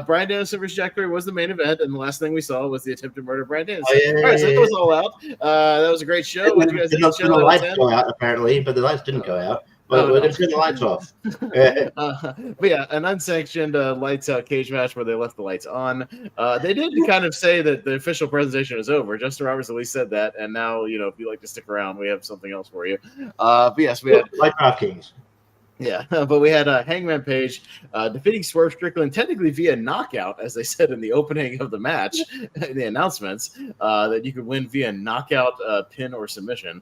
Danielson versus Jack Perry was the main event, and the last thing we saw was the attempted murder of Bryan Danielson. All right, so that was All Out. That was a great show. You guys the lights go out apparently, but the lights didn't go out. But we're going to turn the lights off. But yeah, an unsanctioned lights out cage match where they left the lights on. They did kind of say that the official presentation is over. Justin Roberts at least said that, and now if you like to stick around, we have something else for you. But yes, we had like DraftKings. Yeah, but we had Hangman Page defeating Swerve Strickland technically via knockout, as they said in the opening of the match, the announcements, that you could win via knockout, pin, or submission.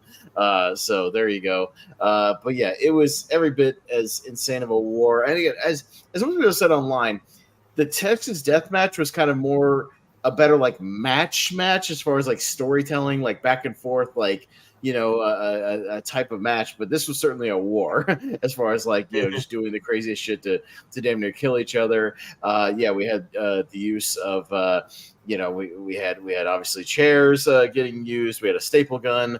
So there you go. But yeah, it was every bit as insane of a war. And again, as one people said online, the Texas Death Match was kind of more a better like match as far as like storytelling, like back and forth, like a type of match, but this was certainly a war as far as like just doing the craziest shit to damn near kill each other. We had the use of we had obviously chairs getting used. We had a staple gun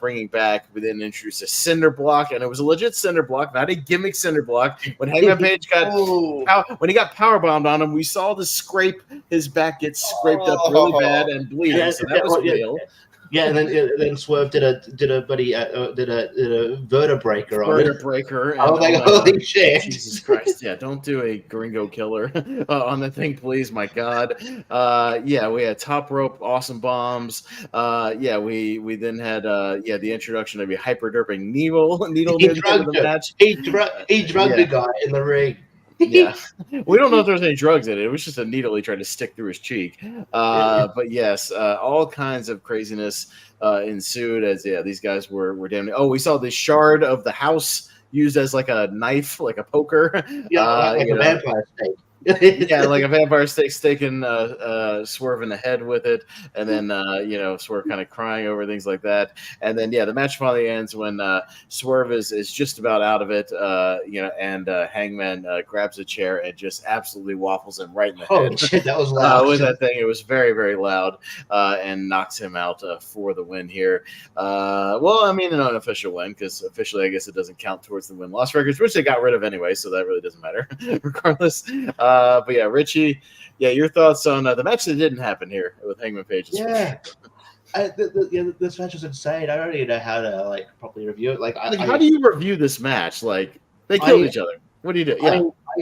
bringing back. We then introduced a cinder block, and it was a legit cinder block, not a gimmick cinder block. When Hangman Page when he got power bombed on him, we saw his back get scraped up really bad and bleeding. So that was real. Yeah, and then Swerve did a vertebreaker on it. Vertebreaker. I was like, holy shit! Jesus Christ! Yeah, don't do a gringo killer on the thing, please. My God. We had top rope awesome bombs. We then had the introduction of a hyperderping needle near the end of the match. He drugged the guy in the ring. Yeah, we don't know if there was any drugs in it. It was just a needle he tried to stick through his cheek. But yes, all kinds of craziness ensued as these guys were damn. Oh, we saw the shard of the house used as like a knife, like a poker. Yeah, like a vampire snake. Yeah, like a vampire staking Swerve in the head with it, and then Swerve kind of crying over things like that, and then the match finally ends when Swerve is just about out of it, and Hangman grabs a chair and just absolutely waffles him right in the head. Shit, that was loud. With that thing, it was very, very loud, and knocks him out for the win here. Well, I mean, an unofficial win, because officially, I guess it doesn't count towards the win-loss records, which they got rid of anyway, so that really doesn't matter, regardless. But yeah, Richie, your thoughts on the match that didn't happen here with Hangman Page? Yeah. This match was insane. I don't even know how to properly review it. How do you review this match? Like, they killed each other. What do you do? Yeah,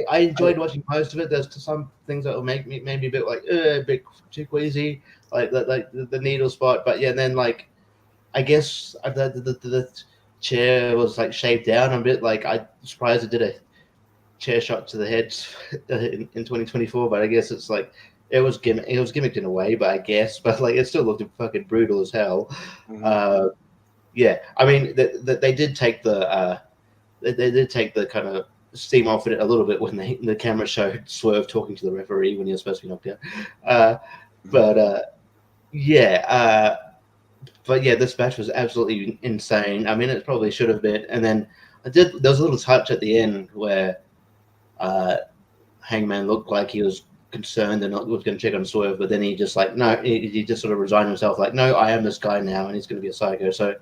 I enjoyed watching most of it. There's some things that will make me a bit a bit too queasy, like the needle spot. But yeah, then I guess the chair was shaved down a bit. I'm surprised it did a chair shot to the head in 2024. But I guess it's it was gimmicked in a way. But I guess, it still looked fucking brutal as hell. Mm-hmm. Yeah, I mean they did take the kind of steam off it a little bit when the camera showed Swerve talking to the referee when he was supposed to be knocked out. But this match was absolutely insane. I mean, it probably should have been. And then there was a little touch at the end where Hangman looked like he was concerned and was going to check on Swerve, but then he just he just sort of resigned himself, no, I am this guy now, and he's going to be a psycho. So.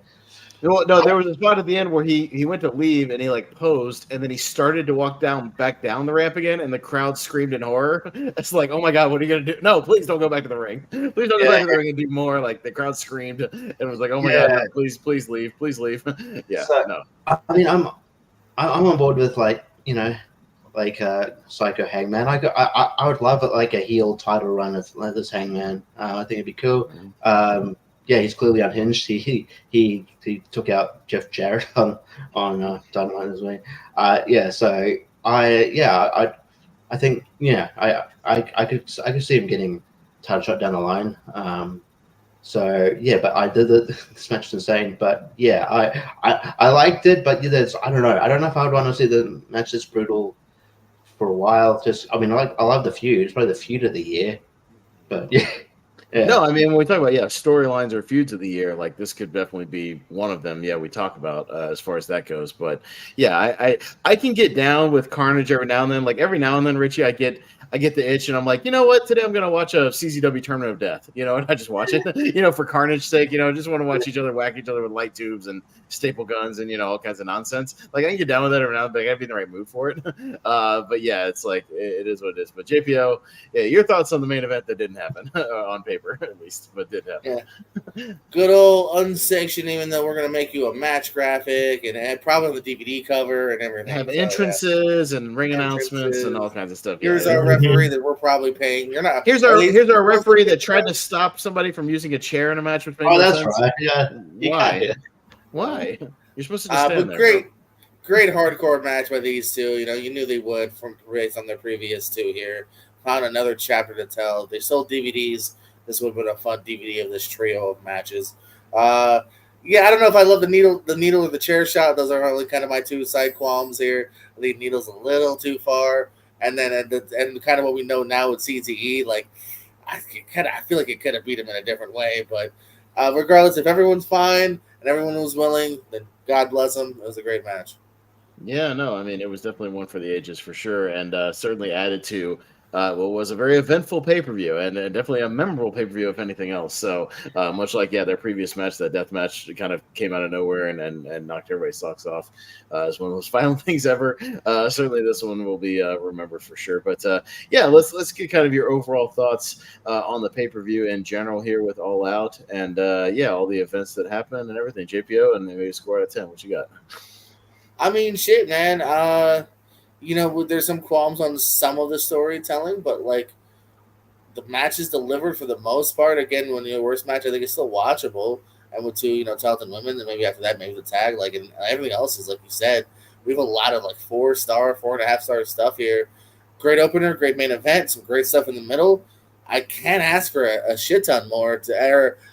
No, there was a spot at the end where he went to leave and he posed, and then he started to walk back down the ramp again, and the crowd screamed in horror. It's oh my god, what are you gonna do? No, please don't go back to the ring. Please don't go back to the ring and do more. The crowd screamed and it was oh my god, no, please leave, please leave. Yeah, so, no. I mean, I'm on board with Psycho Hangman. I would love a heel title run of this Hangman. I think it'd be cool. Yeah, he's clearly unhinged. He took out Jeff Jarrett on Dynamite as well. So I think I could see him getting title shot down the line. But this match was insane. But yeah, I liked it. But I don't know. I don't know if I would want to see the match this brutal for a while. I love the feud. It's probably the feud of the year. But yeah. Yeah. No, I mean, when we talk about storylines or feuds of the year, this could definitely be one of them. Yeah, we talk about as far as that goes. But yeah, I can get down with Carnage every now and then. Every now and then, Richie, I get the itch, and I'm you know what? Today I'm gonna watch a CZW Tournament of Death. And I just watch it. For Carnage's sake. Just want to watch each other whack each other with light tubes and staple guns and all kinds of nonsense. I can get down with that every now and then, but I gotta be in the right mood for it. But yeah, it's it is what it is. But JPO, your thoughts on the main event that didn't happen on paper. At least, but did happen. Yeah. Good old unsanctioned, even though we're going to make you a match graphic and probably on the DVD cover and everything. Have entrances and ring announcements and all kinds of stuff. Here's our referee that we're probably paying. You're not. Here's our referee that tried to stop somebody from using a chair in a match. Which makes that's sense. Right. Yeah. Why? You're supposed to just stand there. Great hardcore match by these two. You knew they would based on their previous two here. Found another chapter to tell. They sold DVDs. This would have been a fun DVD of this trio of matches. I don't know if I love the needle or the chair shot. Those are only kind of my two side qualms here. I think needle's a little too far, and then and kind of what we know now with CZE, I feel like it could have beat him in a different way. But regardless, if everyone's fine and everyone was willing, then God bless them. It was a great match. Yeah, no, I mean it was definitely one for the ages for sure, and certainly added to. What was a very eventful pay-per-view and definitely a memorable pay-per-view, if anything else. So much like, their previous match, that death match kind of came out of nowhere and knocked everybody's socks off. It's one of those final things ever. Certainly this one will be remembered for sure. But let's get kind of your overall thoughts on the pay-per-view in general here with All Out and all the events that happened and everything. JPO, and maybe score out of 10. What you got? I mean, shit, man. There's some qualms on some of the storytelling, but the match is delivered for the most part. Again, when the worst match, I think it's still watchable. And with two, talented women, and maybe after that, maybe the tag, and everything else is like you said. We have a lot of 4-star, 4.5-star stuff here. Great opener, great main event, some great stuff in the middle. I can't ask for a shit ton more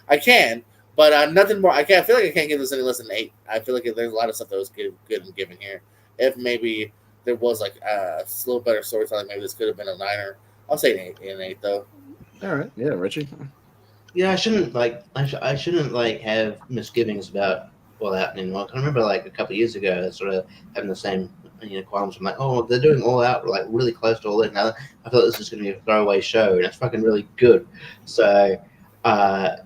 I can, but nothing more. I feel like I can't give this any less than 8. I feel like there's a lot of stuff that was good and given here. If maybe there was like a little better storytelling. Maybe this could have been a 9. I'll say an 8 though. All right, yeah, Richie. Yeah, I shouldn't have misgivings about all happening. Like, I remember like a couple of years ago, sort of having the same qualms. I'm like, oh, they're doing All Out like really close to All In. Now I thought this was going to be a throwaway show, and it's fucking really good. So,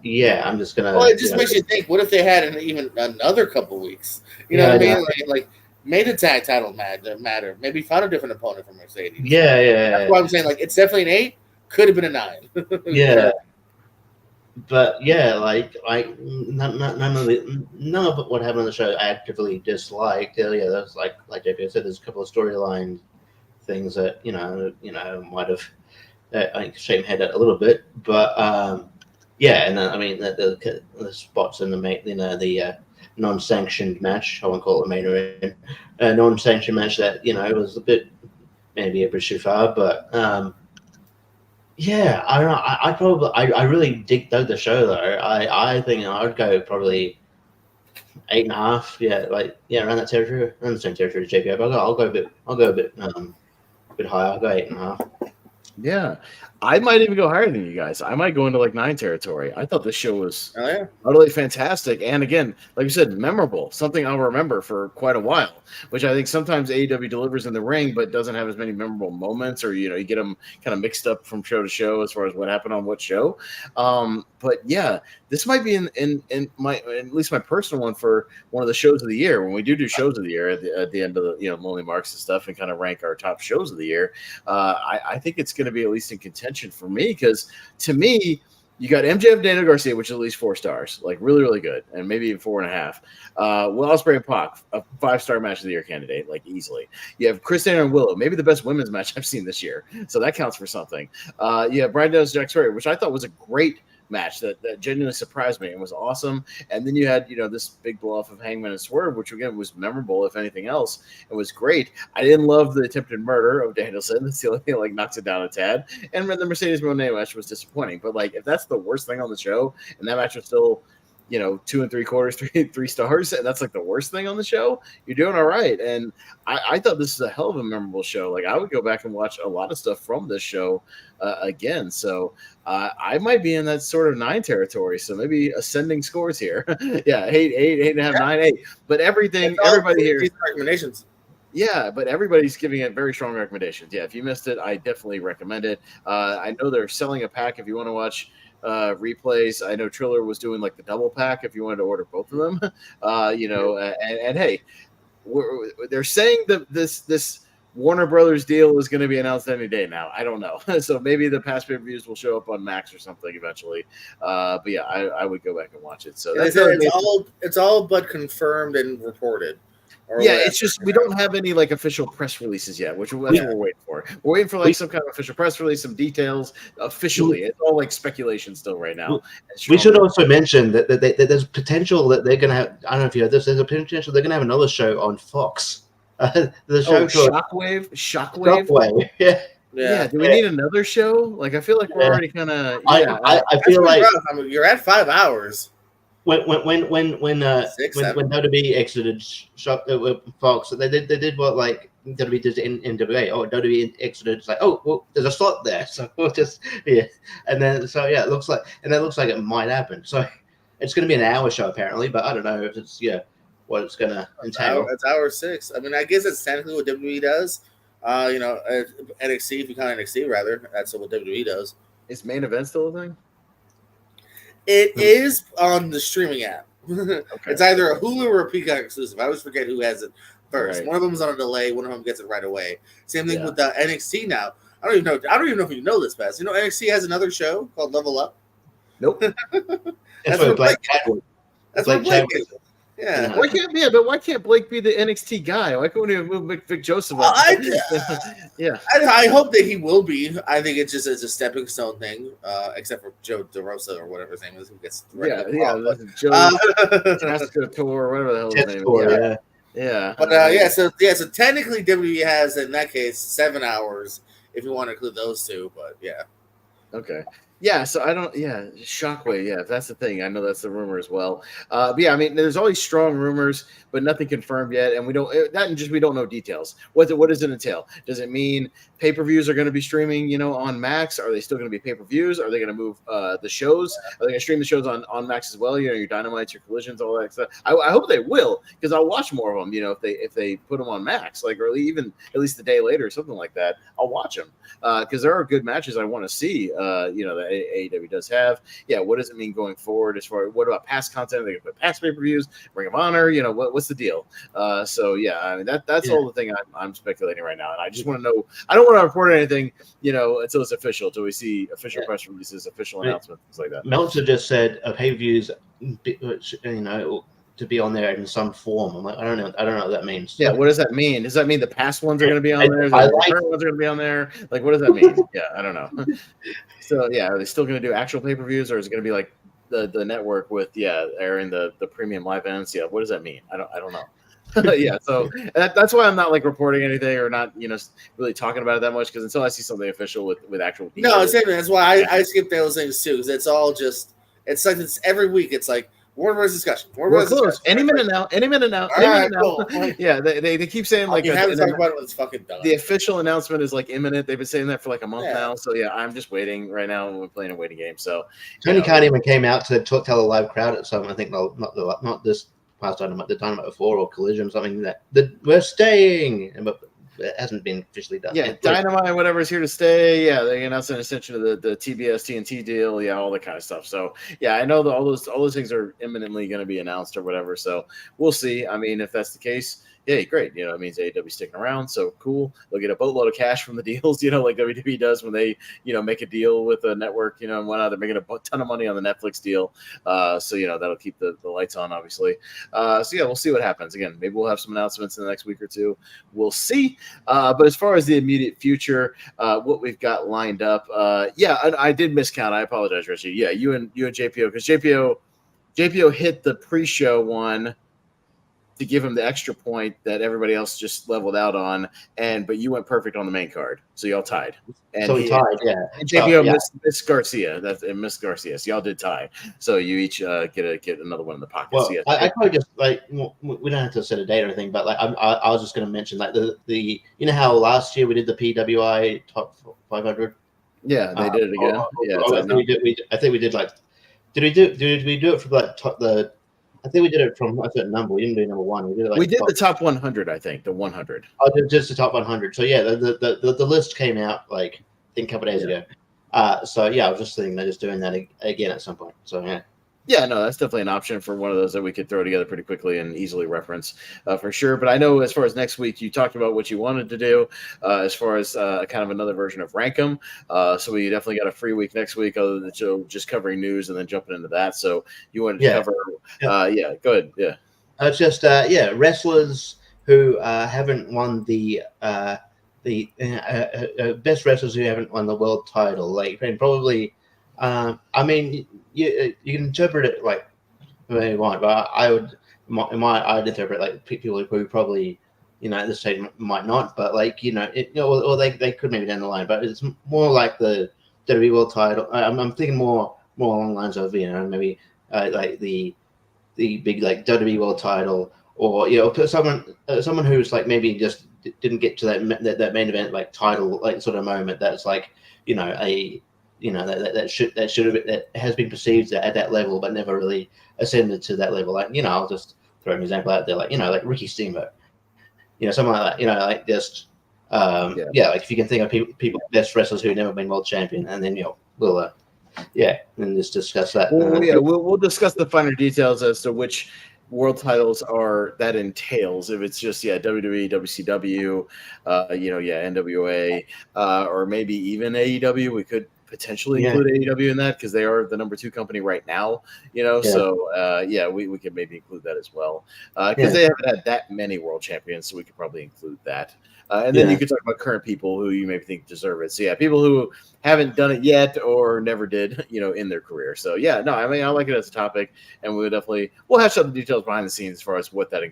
yeah, I'm just gonna. Well, it just makes you think. What if they had even another couple weeks? You know what I mean? Like made the tag title matter. Maybe found a different opponent for Mercedes. Yeah. That's why I'm saying like it's definitely an 8. Could have been a 9. Yeah. But yeah, like none of what happened on the show I actively disliked. Yeah, there's like JP said, there's a couple of storyline things that might have shaken head at a little bit, but yeah, and I mean the spots in the non-sanctioned match, I won't call it a main event, a non-sanctioned match that it was a bit maybe a bit too far, but yeah, I don't know. I really dug the show though. I think I'd go probably 8.5. Yeah, around that territory, around the same territory as JP. But I'll go a bit higher. I'll go 8.5. Yeah, I might even go higher than you guys. I might go into like 9 territory. I thought this show was utterly fantastic, and again, like you said, memorable. Something I'll remember for quite a while. Which I think sometimes AEW delivers in the ring, but doesn't have as many memorable moments, or you get them kind of mixed up from show to show as far as what happened on what show. But yeah, this might be in my at least my personal one for one of the shows of the year when we do shows of the year at the end of the Lonely Marks and stuff and kind of rank our top shows of the year. I think it's going to be at least in contention for me because to me. You got MJF Daniel Garcia, which is at least 4 stars, like really, really good, and maybe even 4.5. Will Ospreay and Pac, a 5-star match of the year candidate, like easily. You have Chris Daniel and Willow, maybe the best women's match I've seen this year, so that counts for something. You have Brian Daniels, Jack Sawyer, which I thought was a great match that genuinely surprised me and was awesome. And then you had this big blow off of Hangman and Swerve, which again was memorable if anything else. It was great. I didn't love the attempted murder of Danielson. That's the only thing that knocks it down a tad. And the Mercedes Moné match was disappointing. But if that's the worst thing on the show, and that match was still 2 3/4, 3 stars, and that's the worst thing on the show, you're doing all right. And I thought this is a hell of a memorable show. I would go back and watch a lot of stuff from this show again. So I might be in that sort of 9 territory. So maybe ascending scores here. Yeah, 8.5, 9, 8. But everybody here. Recommendations. Yeah, but everybody's giving it very strong recommendations. Yeah, if you missed it, I definitely recommend it. I know they're selling a pack if you want to watch replays. I know Triller was doing the double pack if you wanted to order both of them. And hey, they're saying that this Warner Brothers deal is going to be announced any day now. I don't know. So maybe the past pay-per-views will show up on Max or something eventually. But yeah, I would go back and watch it. So it's all but confirmed and reported. Yeah, it's just we don't have any official press releases yet, that's what we're waiting for. We're waiting for some kind of official press release, some details officially. It's all speculation still right now. We should also mention that there's potential that they're going to have. I don't know if you heard this. There's a potential they're going to have another show on Fox. The show Shockwave. Yeah. Do we need another show? I feel like we're already kind of. I feel like you're at 5 hours. When WWE exited Fox, they did what WWE did in NWA. Oh, WWE exited. It's there's a slot there, so we'll just and then it looks like it might happen. So it's going to be an hour show apparently, but I don't know if it's what it's going to entail. It's hour 6. I mean, I guess it's technically what WWE does. NXT, if you count NXT, rather, that's what WWE does. Is main event still a thing? It is on the streaming app. Okay. It's either a Hulu or a Peacock exclusive. I always forget who has it first. Right. One of them is on a delay. One of them gets it right away. Same thing with NXT now. I don't even know if you know this, Bess. NXT has another show called Level Up. Nope. That's what Blake Chadwick. That's what Blake is. Yeah. Why can't Blake be the NXT guy? Why couldn't he move Vic Joseph up? I hope that he will be. I think it's just a stepping stone thing, except for Joe DeRosa or whatever his name is, who gets Joe Tascator or whatever the hell his name is. Yeah. But so technically WWE has in that case 7 hours if you want to include those two. But yeah. Okay. Yeah, so I don't. Yeah, Shockwave. Yeah, that's the thing. I know that's the rumor as well. But yeah, I mean, there's always strong rumors, but nothing confirmed yet, and we don't. That and just we don't know details. What does it entail? Does it mean pay-per-views are going to be streaming, on Max? Are they still going to be pay-per-views? Are they going to move the shows? Are they going to stream the shows on Max as well? Your Dynamites, your Collisions, all that stuff. I hope they will, because I'll watch more of them. If they put them on Max, like, or even at least a day later or something like that, I'll watch them because there are good matches I want to see. That AEW does have. Yeah, what does it mean going forward? As far what about past content? Are they gonna put past pay-per-views, Ring of Honor? What's the deal? So yeah, I mean that's all the thing I'm speculating right now, and I just want to know. I don't want to report anything, until it's official, until we see official press releases, official announcements, things like that. Meltzer just said pay-per-views, to be on there in some form. I'm like, I don't know what that means. Yeah, what does that mean? Does that mean the past ones are going to be on there? The current ones are going to be on there? Like, what does that mean? Yeah, I don't know. So yeah, are they still going to do actual pay-per-views, or is it going to be like the network with airing the premium live events? Yeah, what does that mean? I don't know. Yeah, so that's why I'm not like reporting anything or not really talking about it that much, because until I see something official with actual people. No, same. That's why I skip those things too, because it's all just like it's every week. It's like Warner's discussion. We're close. Any minute now. Cool. Yeah, they keep saying like you haven't talked about it when it's fucking done. The official announcement is like imminent. They've been saying that for like a month now. So yeah, I'm just waiting right now. We're playing a waiting game. So Tony Khan even came out to tell a live crowd at some. I think not this past Dynamite, the Dynamite before or Collision, something that we're staying, but it hasn't been officially done. Yeah, Dynamite, whatever, is here to stay. Yeah, they announced an extension of the TBS TNT deal. Yeah, all that kind of stuff. So yeah, I know that all those things are imminently going to be announced or whatever. So we'll see. I mean, if that's the case, yeah, great. It means AEW sticking around. So cool. They'll get a boatload of cash from the deals, like WWE does when they, make a deal with a network, and whatnot. They're making a ton of money on the Netflix deal. So, that'll keep the lights on, obviously. So yeah, we'll see what happens. Again, maybe we'll have some announcements in the next week or two. We'll see. But as far as the immediate future, what we've got lined up, I did miscount. I apologize, Richie. Yeah, you and JPO, because JPO hit the pre-show one to give him the extra point that everybody else just leveled out on, but you went perfect on the main card, so y'all tied. And so we tied, yeah. And JPO missed Garcia. And Miss Garcia. So y'all did tie. So you each get another one in the pocket. Well, so I probably just we don't have to set a date or anything, but I was just going to mention the how last year we did the PWI top 500. Yeah, they did it again. I think we did Did we do it for I think we did it from a certain number. We didn't do number one. We did the top 100. I think the 100. Oh, just the top 100. So yeah, the list came out I think a couple of days ago. So yeah, I was just thinking they're just doing that again at some point. So yeah. Yeah, no, that's definitely an option for one of those that we could throw together pretty quickly and easily reference for sure. But I know as far as next week, you talked about what you wanted to do as far as kind of another version of Rank 'em. So we definitely got a free week next week other than just covering news and then jumping into that. So you wanted to cover, go ahead. Yeah. It's just, wrestlers who haven't won the best wrestlers who haven't won the world title. And probably, you can interpret it like the way you want, but I'd interpret like people who probably, at this stage might not, but or they could maybe down the line, but it's more like the WWE World Title. I'm thinking more along the lines of maybe like the big like WWE World Title, or someone who's like maybe just didn't get to that main event like title like sort of moment that's like that has been perceived at that level, but never really ascended to that level. I'll just throw an example out there, like Ricky Steamboat, someone like that. Like just, like if you can think of people, best wrestlers who've never been world champion, and then we'll and just discuss that. We'll discuss the finer details as to which world titles that entails. If it's just WWE, WCW, NWA, or maybe even AEW, we could potentially include AEW in that because they are the number 2 company right now, So we could maybe include that as well because they haven't had that many world champions, so we could probably include that. And then you could talk about current people who you maybe think deserve it. So people who haven't done it yet or never did, in their career. So I like it as a topic, and we'll have some details behind the scenes as far as what that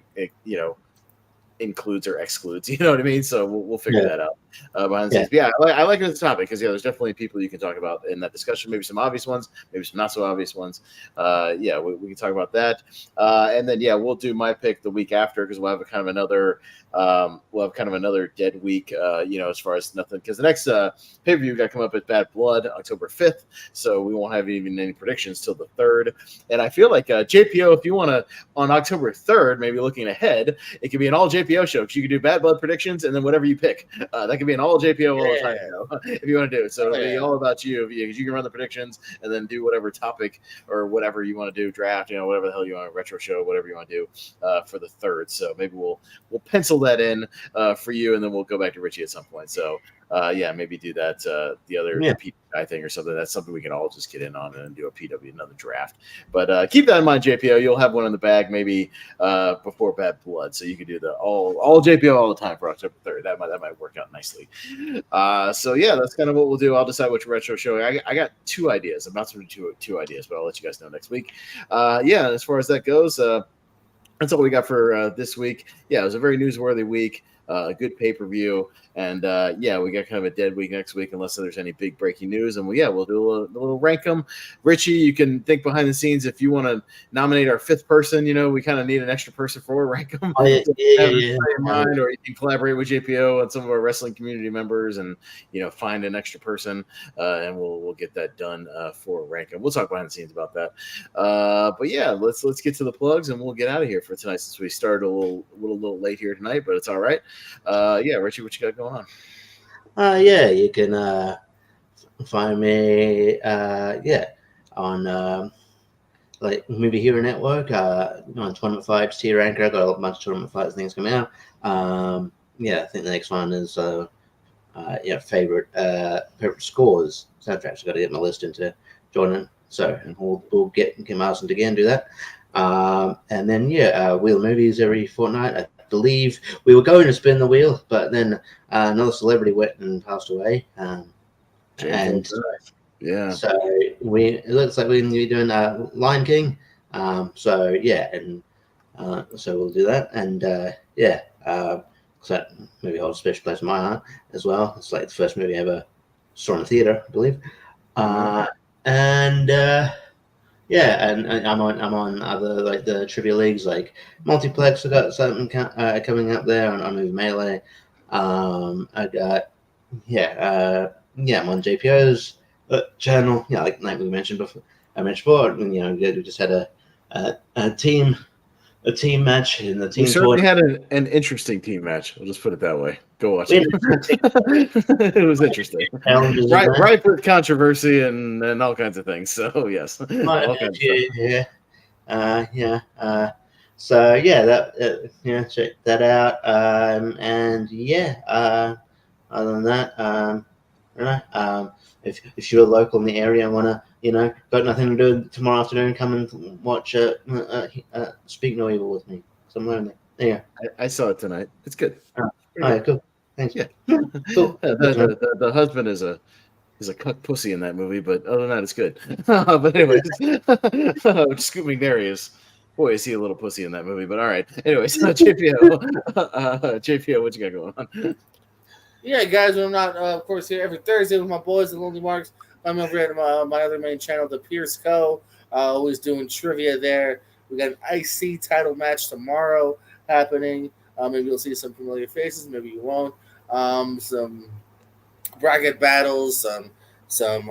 includes or excludes. You know what I mean? So we'll figure that out. behind the scenes. But yeah, I like this topic because there's definitely people you can talk about in that discussion. Maybe some obvious ones, maybe some not so obvious ones. We can talk about that, and then we'll do my pick the week after because we'll have kind of another dead week. As far as nothing because the next pay-per-view got to come up at Bad Blood October 5th, so we won't have even any predictions till the 3rd. And I feel like JPO, if you want to on October 3rd, maybe looking ahead, it could be an all JPO show because you could do Bad Blood predictions and then whatever you pick. That could be an all JPO all the time if you want to do it. So it'll be all about you because you can run the predictions and then do whatever topic or whatever you want to do, draft, whatever the hell you want, retro show, whatever you want to do for the 3rd. So maybe we'll pencil that in for you, and then we'll go back to Richie at some point. So maybe do that the other PWI thing or something. That's something we can all just get in on and do a PW, another draft. But keep that in mind, JPO. You'll have one in the bag maybe before Bad Blood, so you can do the all JPO all the time for October 3rd. That might work out nicely. That's kind of what we'll do. I'll decide which retro show. I got 2 ideas. I'm not going to do 2 ideas, but I'll let you guys know next week. As far as that goes, that's all we got for this week. It was a very newsworthy week. A good pay-per-view, and we got kind of a dead week next week unless there's any big breaking news, and we'll do a little rank 'em. Richie, you can think behind the scenes if you want to nominate our 5th person. We kind of need an extra person for rank 'em. Or you can collaborate with JPO and some of our wrestling community members, and find an extra person, and we'll get that done for rank 'em. We'll talk behind the scenes about that. Let's get to the plugs, and we'll get out of here for tonight since we started a little late here tonight, but it's all right. Richie, what you got going on? You can find me on Movie Hero Network on Tournament Fights, Tier Ranker. I've got a bunch of Tournament Fights things coming out. I think the next one is favorite scores. Soundtracks. I've got to get my list into Jordan, so we'll get Marson to again do that. And then Wheel Movies every fortnight. I believe we were going to spin the wheel, but then another celebrity went and passed away. So it looks like we're going to be doing Lion King. So we'll do that, and so that movie holds a special place in my heart as well. It's like the first movie I ever saw in the theater, I believe. And I'm on other like the trivia leagues like Multiplex. I got something coming up there on Movie Melee. I got I'm on JPO's channel. Like we mentioned before. We just had a team match in the team. We certainly had an interesting team match. We'll just put it that way. Go watch it. It was interesting. Right with controversy and all kinds of things. So yes, all kinds of stuff. Check that out. Other than that, if you're local in the area and want to, got nothing to do tomorrow afternoon, come and watch Speak No Evil with me. So I'm lonely. Yeah, I saw it tonight. It's good. Cool. Thanks. Yeah, cool. The husband is a cuck pussy in that movie, but other than that, it's good. But anyways, Scoot McNairy is. Boy, is he a little pussy in that movie, but all right. Anyways, JPO, what you got going on? Yeah, guys, I'm not, of course, here every Thursday with my boys, the Lonely Marks. I'm over at my other main channel, the Pierce Co. Always doing trivia there. We got an IC title match tomorrow happening. Maybe you'll see some familiar faces, maybe you won't. Some bracket battles, some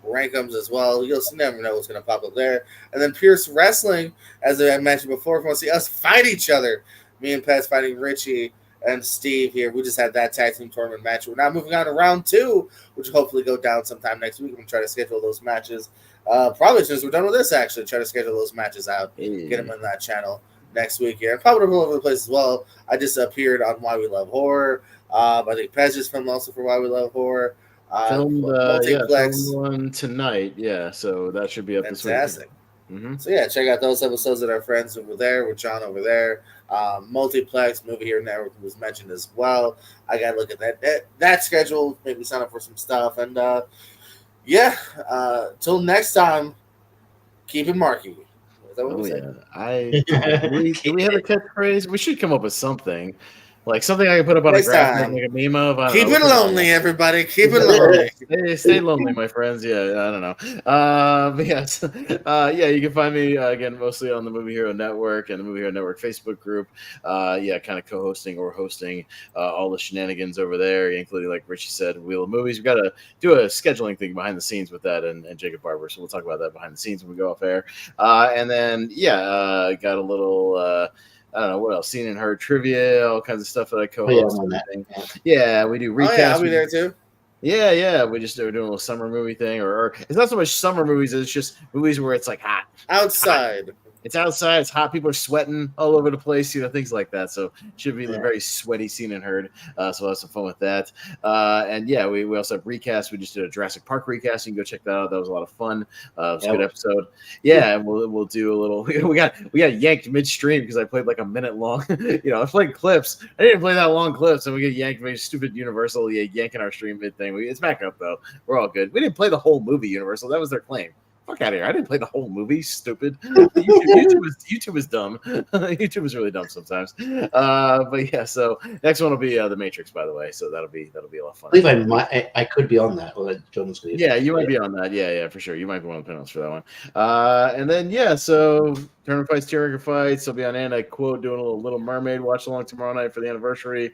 rankums as well. You'll never know what's going to pop up there. And then Pierce Wrestling, as I mentioned before, if you want to see us fight each other, me and Pat's fighting Richie and Steve here. We just had that tag team tournament match. We're now moving on to round 2, which will hopefully go down sometime next week. I'm going to try to schedule those matches. Probably as soon as we're done with this, actually. Try to schedule those matches out. Get them on that channel next week here. And probably all over the place as well. I just appeared on Why We Love Horror. I think Pez just filmed also for Why We Love Horror. Filmed one tonight. Yeah, so that should be up this week. Fantastic. Mm-hmm. So yeah, check out those episodes that our friends over there with John over there. Multiplex Movie Here Network was mentioned as well. I gotta look at that schedule, maybe sign up for some stuff, and till next time, keep it marky. Is that what we do we have a catchphrase? We should come up with something. Like something I can put up on a graph and make a meme of. Keep it lonely, everybody. Keep it lonely. Stay lonely, my friends. Yeah, I don't know. But yes, yeah, you can find me again mostly on the Movie Hero Network and the Movie Hero Network Facebook group. Yeah, kind of co-hosting or hosting all the shenanigans over there, including, like Richie said, Wheel of Movies. We got to do a scheduling thing behind the scenes with that and Jacob Barber. So we'll talk about that behind the scenes when we go off air. And then yeah, got a little. I don't know what else. Seen and heard trivia, all kinds of stuff that I co-host. Yeah, we do recaps. Oh, yeah, I'll be there too. Yeah. We're doing a little summer movie thing, or it's not so much summer movies. It's just movies where it's like hot outside. Hot. It's outside. It's hot. People are sweating all over the place. Things like that. So it should be very sweaty. Seen and heard. So we'll have some fun with that. And yeah, we also have recasts. We just did a Jurassic Park recast. You can go check that out. That was a lot of fun. It was a good episode. Yeah, and we'll do a little. We got yanked midstream because I played like a minute long. I played clips. I didn't play that long clips, and we get yanked. Made stupid Universal yanking our stream mid thing. It's back up though. We're all good. We didn't play the whole movie Universal. That was their claim. Fuck out of here. I didn't play the whole movie. Stupid. YouTube is dumb. YouTube is really dumb sometimes. But yeah, so next one will be The Matrix, by the way. So that'll be a lot of fun. I believe I could be on that. Or John's yeah, you might be on that. Yeah, for sure. You might be one of the panelists for that one. And then yeah, so Tournament Fights, Tearjerker Fights. I'll be on and I quote doing a Little Mermaid watch along tomorrow night for the anniversary.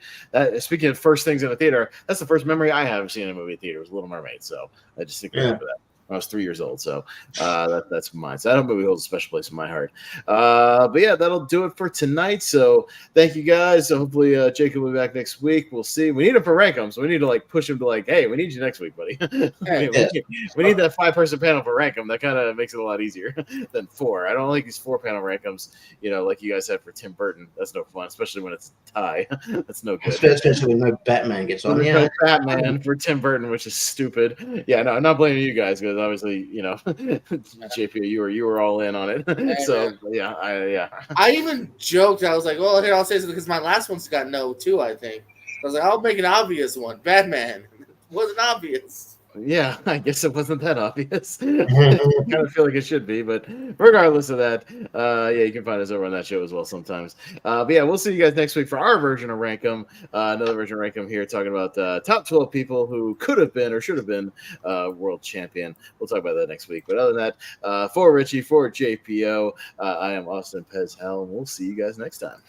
Speaking of first things in the theater, that's the first memory I have seen in a movie theater was Little Mermaid. So I just think remember that. I was 3 years old, so that's mine. So that movie holds a special place in my heart. But yeah, that'll do it for tonight. So thank you guys. So hopefully Jacob will be back next week. We'll see. We need him for Rankum, so we need to push him to hey, we need you next week, buddy. We need that 5-person panel for Rankum. That kind of makes it a lot easier than 4. I don't like these 4-panel Rankums. Like you guys have for Tim Burton. That's no fun, especially when it's a tie. That's no good. Especially when no Batman gets on. No Batman for Tim Burton, which is stupid. Yeah, no, I'm not blaming you guys because obviously, JP, you were all in on it. So yeah, I even joked. I was like, "Well, here I'll say something because my last one's got no too." I think I was like, "I'll make an obvious one." Batman wasn't obvious. Yeah, I guess it wasn't that obvious. I kind of feel like it should be, but regardless of that, yeah, you can find us over on that show as well sometimes. But yeah, we'll see you guys next week for our version of Rankum, another version of Rankum here, talking about top 12 people who could have been or should have been world champion. We'll talk about that next week. But other than that, for Richie, for JPO, I am Austin Pez Howell, and we'll see you guys next time.